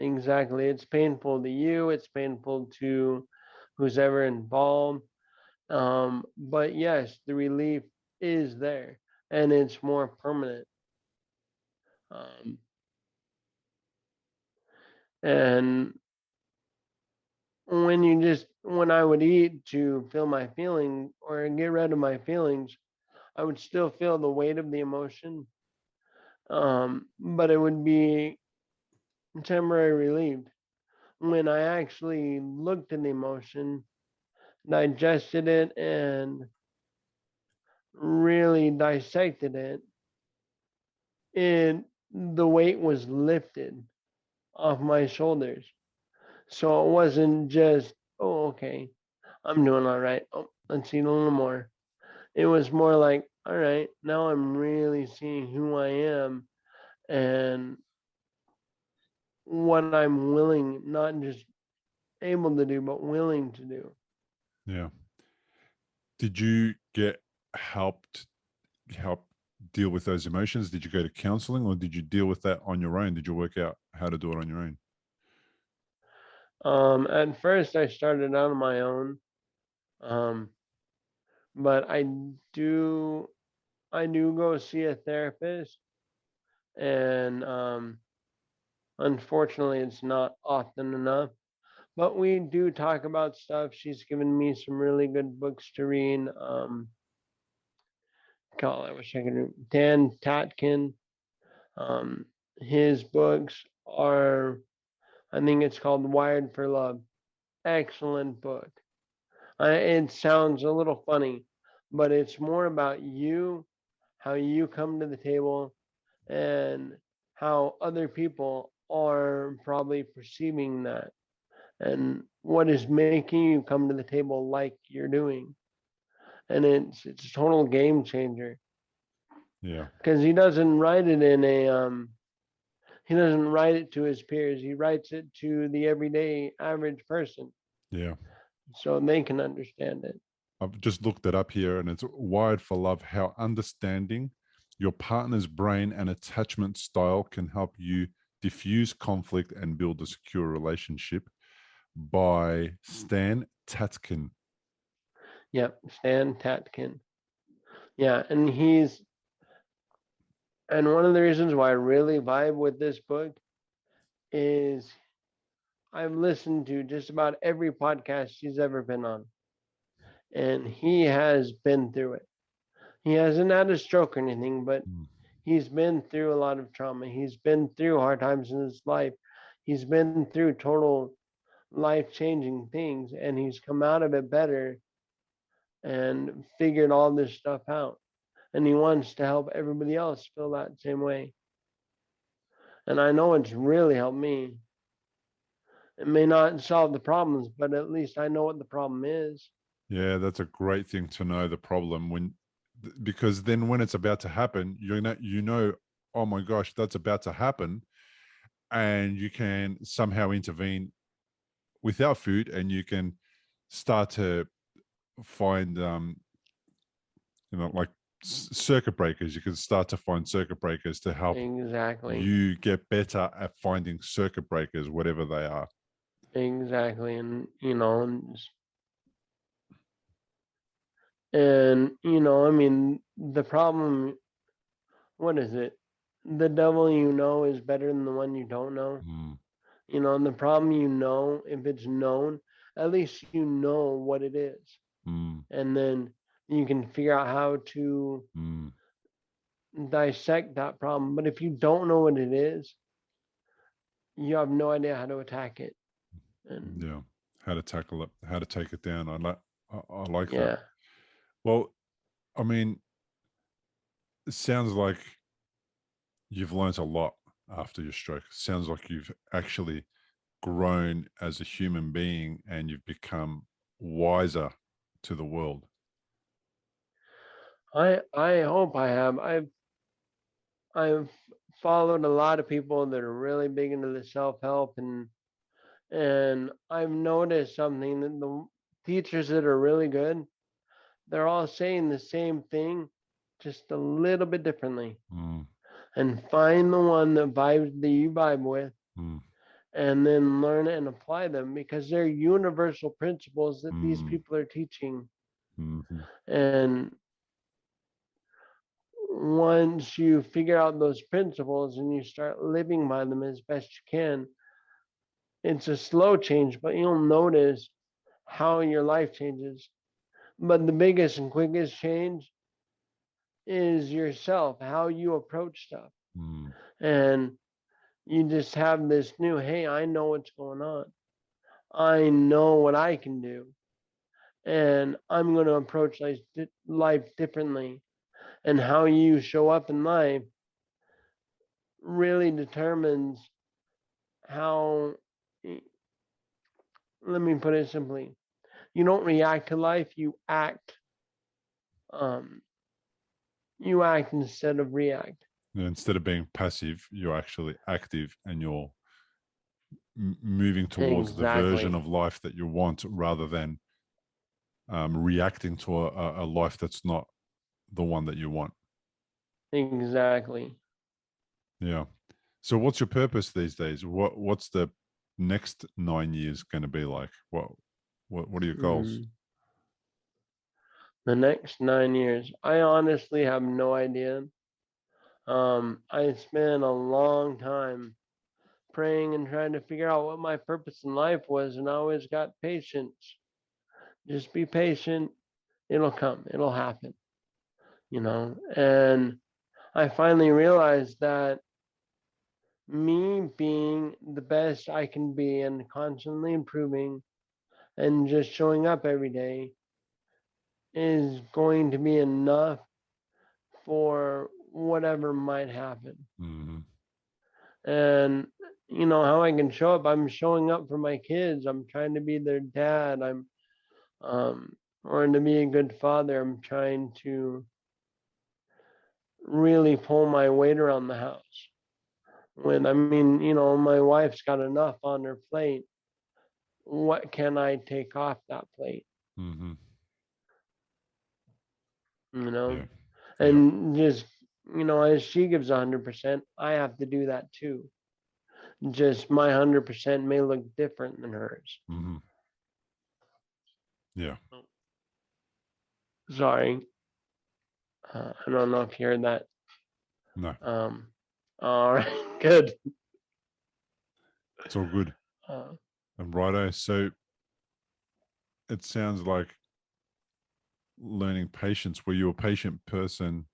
exactly. It's painful to you, it's painful to who's ever involved. But yes, the relief is there and it's more permanent. Um, And when I would eat to feel my feeling or get rid of my feelings, I would still feel the weight of the emotion. But it would be temporary relief. When I actually looked at the emotion, digested it, and really dissected it, the weight was lifted off my shoulders. So it wasn't just, oh, okay, I'm doing all right. Oh, let's eat a little more. It was more like, all right, now I'm really seeing who I am and what I'm willing, not just able to do, but willing to do. Yeah. Did you get help deal with those emotions? Did you go to counseling, or did you deal with that on your own? Did you work out how to do it on your own? At first, I started out on my own, um, but do I do go see a therapist, and unfortunately, it's not often enough. But we do talk about stuff. She's given me some really good books to read. I wish I could. Dan Tatkin. Um, his books are, I think it's called Wired for Love. Excellent book. It sounds a little funny, but it's more about you, how you come to the table, and how other people are probably perceiving that, and what is making you come to the table like you're doing. And it's a total game changer Yeah. because he doesn't write it in a he doesn't write it to his peers. He writes it to the everyday average person Yeah. so they can understand it. I've just looked it up here, and it's Wired for Love: How Understanding Your Partner's Brain and Attachment Style Can Help You Diffuse Conflict and Build a Secure Relationship, by Stan Tatkin. Yep, Stan Tatkin. Yeah, and one of the reasons why I really vibe with this book is I've listened to just about every podcast he's ever been on, and he has been through it. He hasn't had a stroke or anything, but he's been through a lot of trauma. He's been through hard times in his life. He's been through total life changing things, and he's come out of it better and figured all this stuff out. And he wants to help everybody else feel that same way. And I know it's really helped me. It may not solve the problems, but at least I know what the problem is. Yeah, that's a great thing to know the problem, because then when it's about to happen, oh my gosh, that's about to happen, and you can somehow intervene without food, and you can start to find like circuit breakers. You can start to find circuit breakers to help Exactly. you get better at finding circuit breakers, whatever they are. Exactly. And I mean, the problem, what is it? The devil you know is better than the one you don't know. And the problem, if it's known, at least you know what it is. And then you can figure out how to dissect that problem. But if you don't know what it is, you have no idea how to attack it. And Yeah, how to tackle it, how to take it down. I like yeah. that. Well, I mean, it sounds like you've learned a lot after your stroke. It sounds like you've actually grown as a human being, and you've become wiser to the world. I hope I have. I've followed a lot of people that are really big into the self-help, and I've noticed something that the teachers that are really good, they're all saying the same thing, just a little bit differently. And find the one that you vibe with, and then learn and apply them, because they're universal principles that these people are teaching. And once you figure out those principles and you start living by them as best you can, it's a slow change, but you'll notice how your life changes. But the biggest and quickest change is yourself, how you approach stuff. Mm. And you just have this new, hey, I know what's going on. I know what I can do. And I'm going to approach life differently. And how you show up in life really determines how, let me put it simply, you don't react to life, um, you act instead of react. And instead of being passive, you're actually active, and you're moving towards the version Exactly. of life that you want, rather than reacting to a life that's not the one that you want. Exactly. Yeah. So what's your purpose these days? What's the next 9 years going to be like? What are your goals? The next 9 years, I honestly have no idea. I spent a long time praying and trying to figure out what my purpose in life was, and I always got patience. Just be patient, it'll come, it'll happen, And I finally realized that me being the best I can be and constantly improving and just showing up every day is going to be enough for whatever might happen. Mm-hmm. And how I can show up, I'm showing up for my kids. I'm trying to be their dad. I'm or to be a good father. I'm trying to really pull my weight around the house. My wife's got enough on her plate. What can I take off that plate? Mm-hmm. You know, Yeah. Yeah. and just as she gives 100%, I have to do that too. Just my 100% may look different than hers. Mm-hmm. Yeah. Sorry, I don't know if you heard that. No, All right, good. it's all good. Uh, And righto. So it sounds like learning patience. Were you a patient person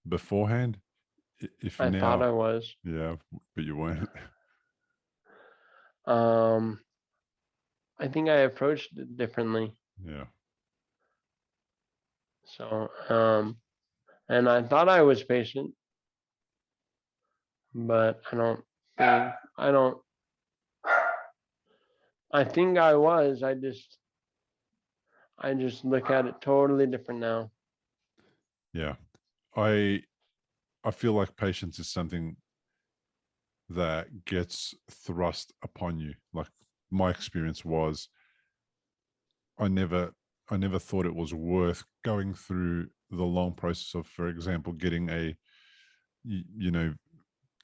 beforehand? If I thought now, I was. yeah, but you weren't. Um, I think I approached it differently. Yeah. So, and I thought I was patient, but I don't, I think I was. I just look at it totally different now. Yeah. I I feel like patience is something that gets thrust upon you. Like my experience was, I never I never thought it was worth going through the long process of, for example, getting you know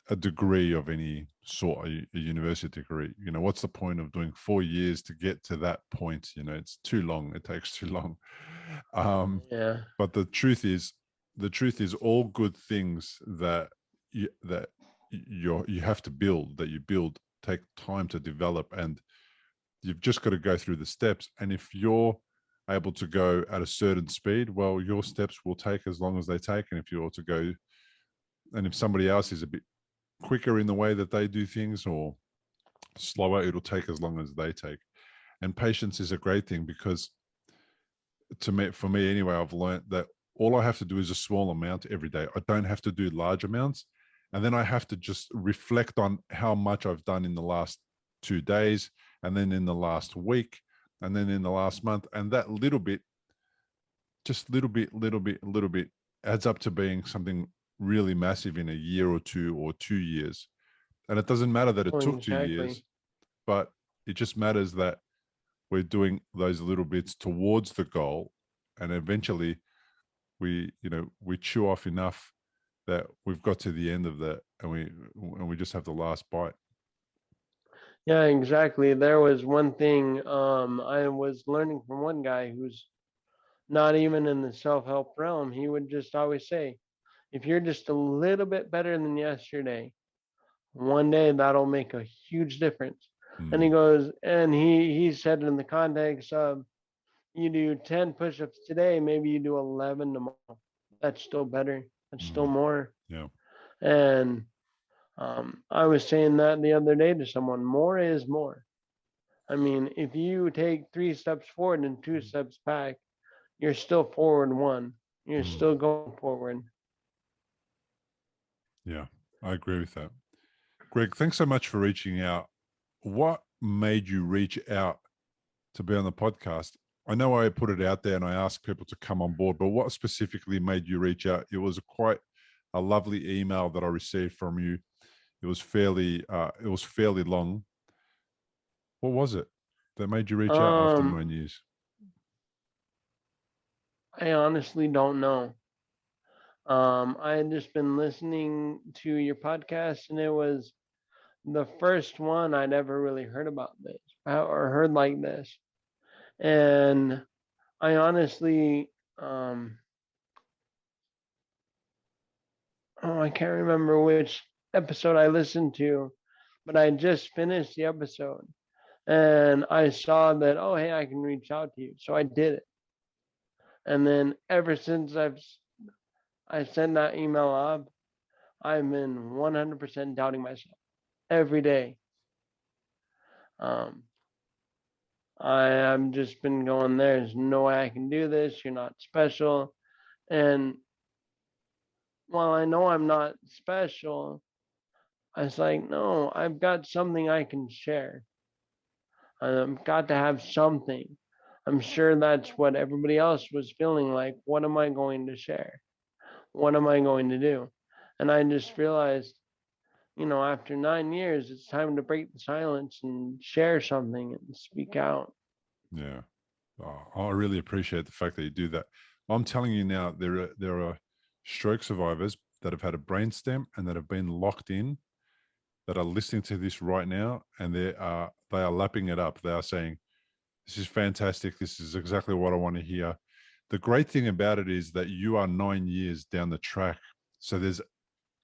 a degree of any sort, a university degree. What's the point of doing 4 years to get to that point? It's too long. It takes too long. Um, Yeah, but the truth is all good things that you have to build, that you build, take time to develop, and you've just got to go through the steps. And if you're able to go at a certain speed, well, your steps will take as long as they take. And if you're to go, and if somebody else is a bit quicker in the way that they do things, or slower, it'll take as long as they take. And patience is a great thing, because for me anyway, I've learned that all I have to do is a small amount every day. I don't have to do large amounts. And then I have to just reflect on how much I've done in the last 2 days, and then in the last week, and then in the last month. And that little bit, just little bit adds up to being something really massive in a year or 2 years. And it doesn't matter that it oh, took 2 years, exactly. but it just matters that we're doing those little bits towards the goal. And eventually we chew off enough that we've got to the end of that, and we just have the last bite. Yeah, exactly. There was one thing I was learning from one guy who's not even in the self-help realm. He would just always say, if you're just a little bit better than yesterday, one day that'll make a huge difference. And he Mm, goes, and he said in the context of, you do 10 push-ups today, maybe you do 11 tomorrow. That's still better. That's still mm, more. yeah. And I was saying that the other day to someone, more is more. I mean, if you take 3 steps forward and 2 steps back, you're still forward one. You're Mm, still going forward. yeah. I agree with that. Greg, thanks so much for reaching out. What made you reach out to be on the podcast? I know I put it out there and I asked people to come on board, but what specifically made you reach out? It was quite a lovely email that I received from you. It was fairly long. What was it that made you reach out after Um, 9 years? I honestly don't know. I had just been listening to your podcast, and it was the first one I'd ever really heard about this or heard like this. And I honestly, I can't remember which episode I listened to, but I just finished the episode and I saw that, oh, hey, I can reach out to you. So I did it. And then ever since I sent that email up, I've been 100% doubting myself every day. Um, I've just been going, there's no way I can do this. You're not special. And while I know I'm not special, I was like, no, I've got something I can share. I've got to have something. I'm sure that's what everybody else was feeling like. What am I going to share? What am I going to do? And I just realized, after 9 years, it's time to break the silence and share something and speak out. Yeah. Oh, I really appreciate the fact that you do that. I'm telling you now, there are stroke survivors that have had a brainstem and that have been locked in, that are listening to this right now, and they are lapping it up. They are saying, "This is fantastic. This is exactly what I want to hear." The great thing about it is that you are 9 years down the track, so there's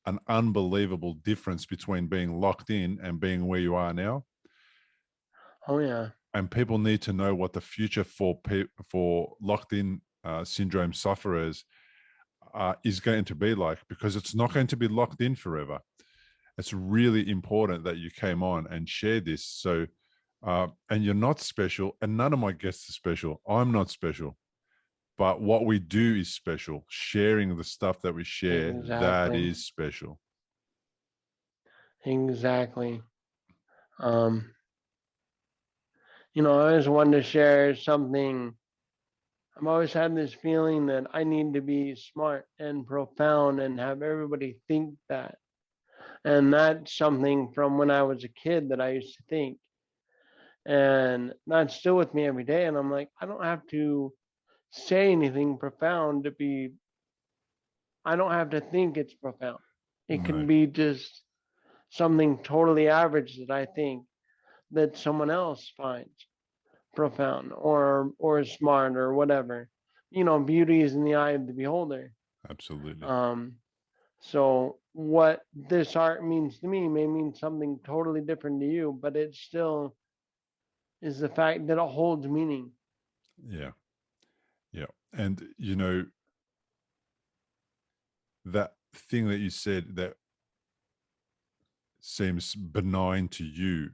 an unbelievable difference between being locked in and being where you are now. Oh, yeah. And people need to know what the future for locked in syndrome sufferers is going to be like, because it's not going to be locked in forever. It's really important that you came on and shared this. So, and you're not special, and none of my guests are special. I'm not special, but what we do is special. Sharing the stuff that we share, that Exactly. is special. Exactly. Um, I always wanted to share something. I've always had this feeling that I need to be smart and profound and have everybody think that. And that's something from when I was a kid that I used to think. And that's still with me every day. And I'm like, I don't have to say anything profound to be, I don't have to think it's profound. It No, can be just something totally average that I think that someone else finds profound or smart or whatever. Beauty is in the eye of the beholder. absolutely. Um, so what this art means to me may mean something totally different to you, but it still is the fact that it holds meaning. Yeah. Yeah. And, that thing that you said that seems benign to you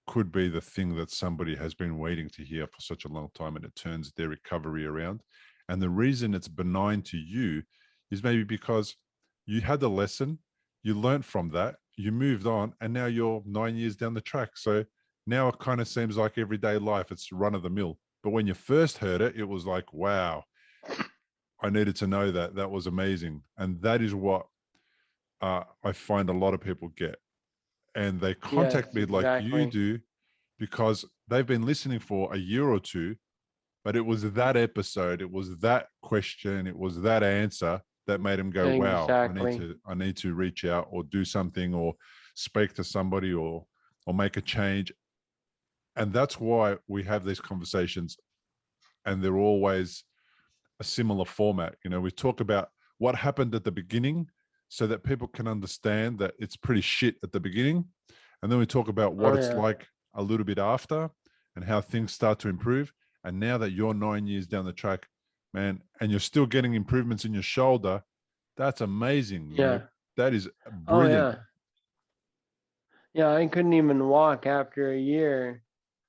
could be the thing that somebody has been waiting to hear for such a long time, and it turns their recovery around. And the reason it's benign to you is maybe because you had a lesson, you learned from that, you moved on, and now you're 9 years down the track. So now it kind of seems like everyday life, it's run of the mill. But when you first heard it, it was like, wow, I needed to know that. That was amazing. And that is what I find a lot of people get. And they contact Yes, me like you exactly. do because they've been listening for a year or two, but it was that episode, it was that question, it was that answer that made them go, wow, Exactly. I need to reach out or do something or speak to somebody or make a change. And that's why we have these conversations, and they're always a similar format. We talk about what happened at the beginning so that people can understand that it's pretty shit at the beginning. And then we talk about Oh what it's yeah. like a little bit after and how things start to improve. And now that you're 9 years down the track, man, and you're still getting improvements in your shoulder, that's amazing. Yeah. That is Oh brilliant. yeah. Yeah, I couldn't even walk after a year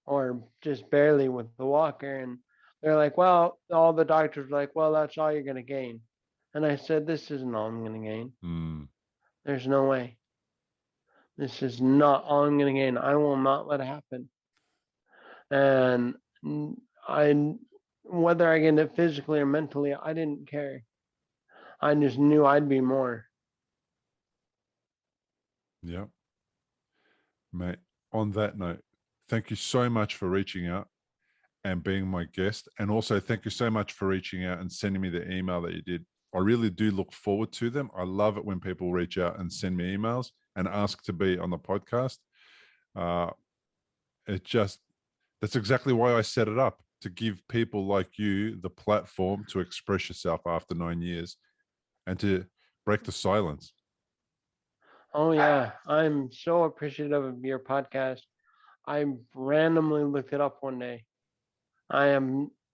or just barely with the walker. And they're like, well, all the doctors were like, well, that's all you're going to gain. And I said, this isn't all I'm going to gain. Mm, There's no way. This is not all I'm going to gain. I will not let it happen. And I, whether I get it physically or mentally, I didn't care. I just knew I'd be more. yeah. Mate, on that note, thank you so much for reaching out and being my guest. And also thank you so much for reaching out and sending me the email that you did. I really do look forward to them. I love it when people reach out and send me emails and ask to be on the podcast. That's exactly why I set it up, to give people like you the platform to express yourself after 9 years and to break the silence. Oh yeah, I'm so appreciative of your podcast. I randomly looked it up one day. I have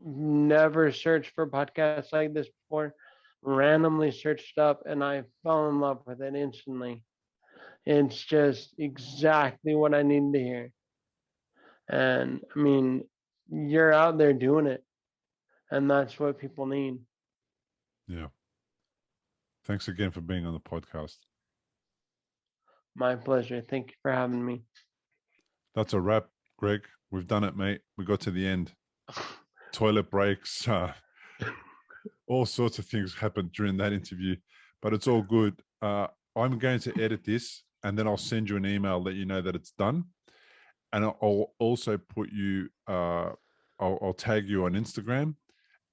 never searched for podcasts like this before. Randomly searched up and I fell in love with it instantly. It's just exactly what I needed to hear. And I mean, you're out there doing it, and that's what people need. Yeah. Thanks again for being on the podcast. My pleasure. Thank you for having me. That's a wrap, Greg. We've done it, mate. We got to the end. Toilet breaks, all sorts of things happened during that interview, but it's all good. I'm going to edit this and then I'll send you an email, let you know that it's done. And I'll also put you, I'll tag you on Instagram,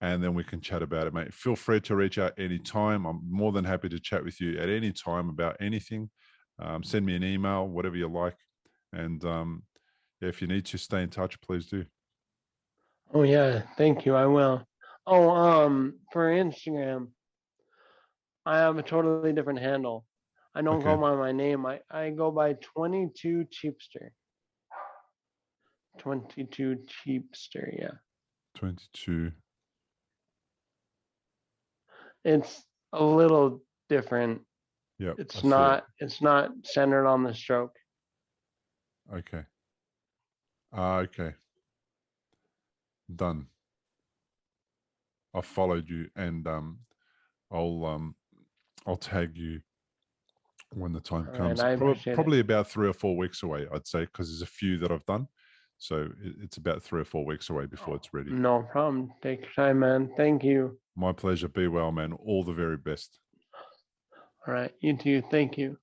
and then we can chat about it, mate. Feel free to reach out anytime. I'm more than happy to chat with you at any time about anything. Send me an email, whatever you like. And if you need to stay in touch, please do. Oh yeah, thank you. I will. Oh, for Instagram, I have a totally different handle. I don't go Okay. by my name. I go by 22 Cheapster. 22 Cheapster, yeah. 22. It's a little different. Yeah. It's not centered on the stroke. Okay. Okay. Done. I've followed you, and I'll tag you when the time All right, comes. I appreciate it. Probably about 3 or 4 weeks away, I'd say, because there's a few that I've done. So it's about 3 or 4 weeks away before it's ready. No problem. Take your time, man. Thank you. My pleasure. Be well, man. All the very best. All right, you too. Thank you.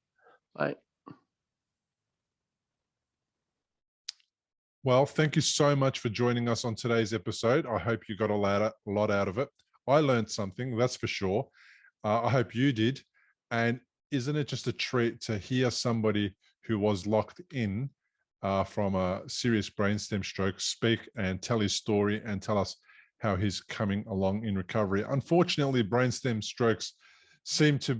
Bye. Well, thank you so much for joining us on today's episode. I hope you got a lot out of it. I learned something, that's for sure. I hope you did. And isn't it just a treat to hear somebody who was locked in from a serious brainstem stroke speak and tell his story and tell us how he's coming along in recovery. Unfortunately, brainstem strokes seem to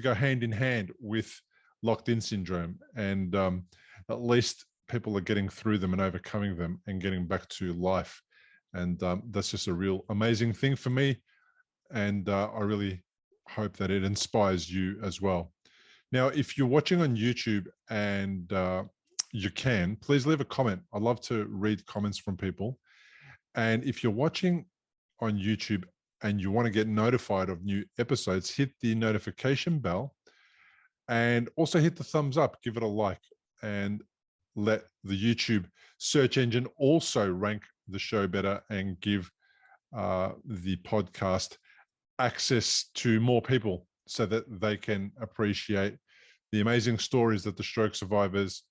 go hand in hand with locked-in syndrome, and at least people are getting through them and overcoming them and getting back to life. And that's just a real amazing thing for me. And I really hope that it inspires you as well. Now, if you're watching on YouTube and you can, please leave a comment. I love to read comments from people. And if you're watching on YouTube and you want to get notified of new episodes, hit the notification bell and also hit the thumbs up, give it a like, and let the YouTube search engine also rank the show better and give the podcast access to more people so that they can appreciate the amazing stories that the stroke survivors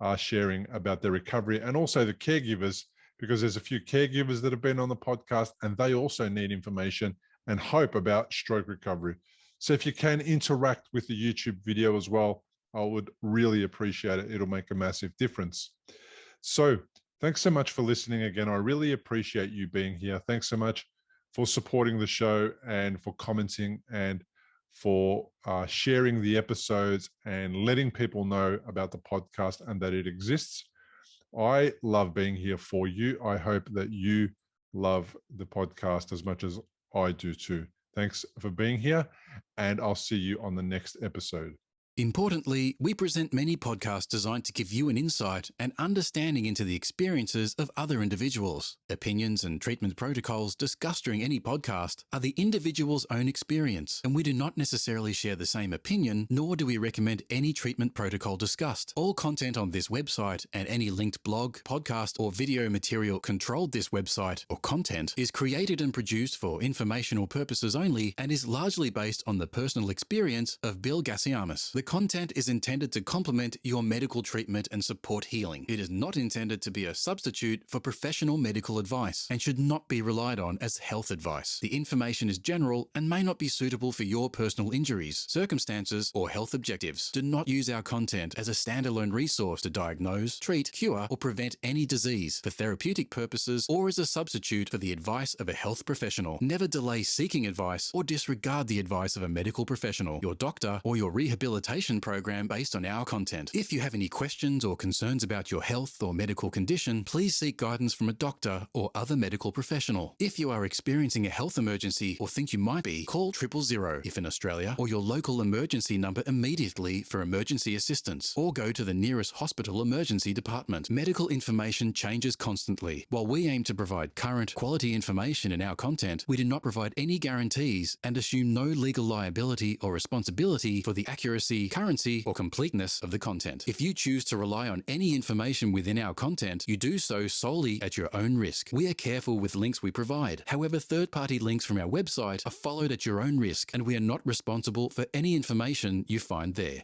are sharing about their recovery, and also the caregivers, because there's a few caregivers that have been on the podcast and they also need information and hope about stroke recovery. So if you can interact with the YouTube video as well, I would really appreciate it. It'll make a massive difference. So thanks so much for listening again. I really appreciate you being here. Thanks so much for supporting the show and for commenting and for sharing the episodes and letting people know about the podcast and that it exists. I love being here for you. I hope that you love the podcast as much as I do too. Thanks for being here, and I'll see you on the next episode. Importantly, we present many podcasts designed to give you an insight and understanding into the experiences of other individuals. Opinions and treatment protocols discussed during any podcast are the individual's own experience, and we do not necessarily share the same opinion, nor do we recommend any treatment protocol discussed. All content on this website and any linked blog, podcast, or video material controlled this website or content is created and produced for informational purposes only and is largely based on the personal experience of Bill Gassiamis. The content is intended to complement your medical treatment and support healing. It is not intended to be a substitute for professional medical advice and should not be relied on as health advice. The information is general and may not be suitable for your personal injuries, circumstances, or health objectives. Do not use our content as a standalone resource to diagnose, treat, cure, or prevent any disease for therapeutic purposes or as a substitute for the advice of a health professional. Never delay seeking advice or disregard the advice of a medical professional, your doctor, or your rehabilitation program based on our content. If you have any questions or concerns about your health or medical condition, please seek guidance from a doctor or other medical professional. If you are experiencing a health emergency or think you might be, call 000 if in Australia, or your local emergency number immediately for emergency assistance, or go to the nearest hospital emergency department. Medical information changes constantly. While we aim to provide current, quality information in our content, we do not provide any guarantees and assume no legal liability or responsibility for the accuracy, currency, or completeness of the content. If you choose to rely on any information within our content, you do so solely at your own risk. We are careful with links we provide. However, third-party links from our website are followed at your own risk, and we are not responsible for any information you find there.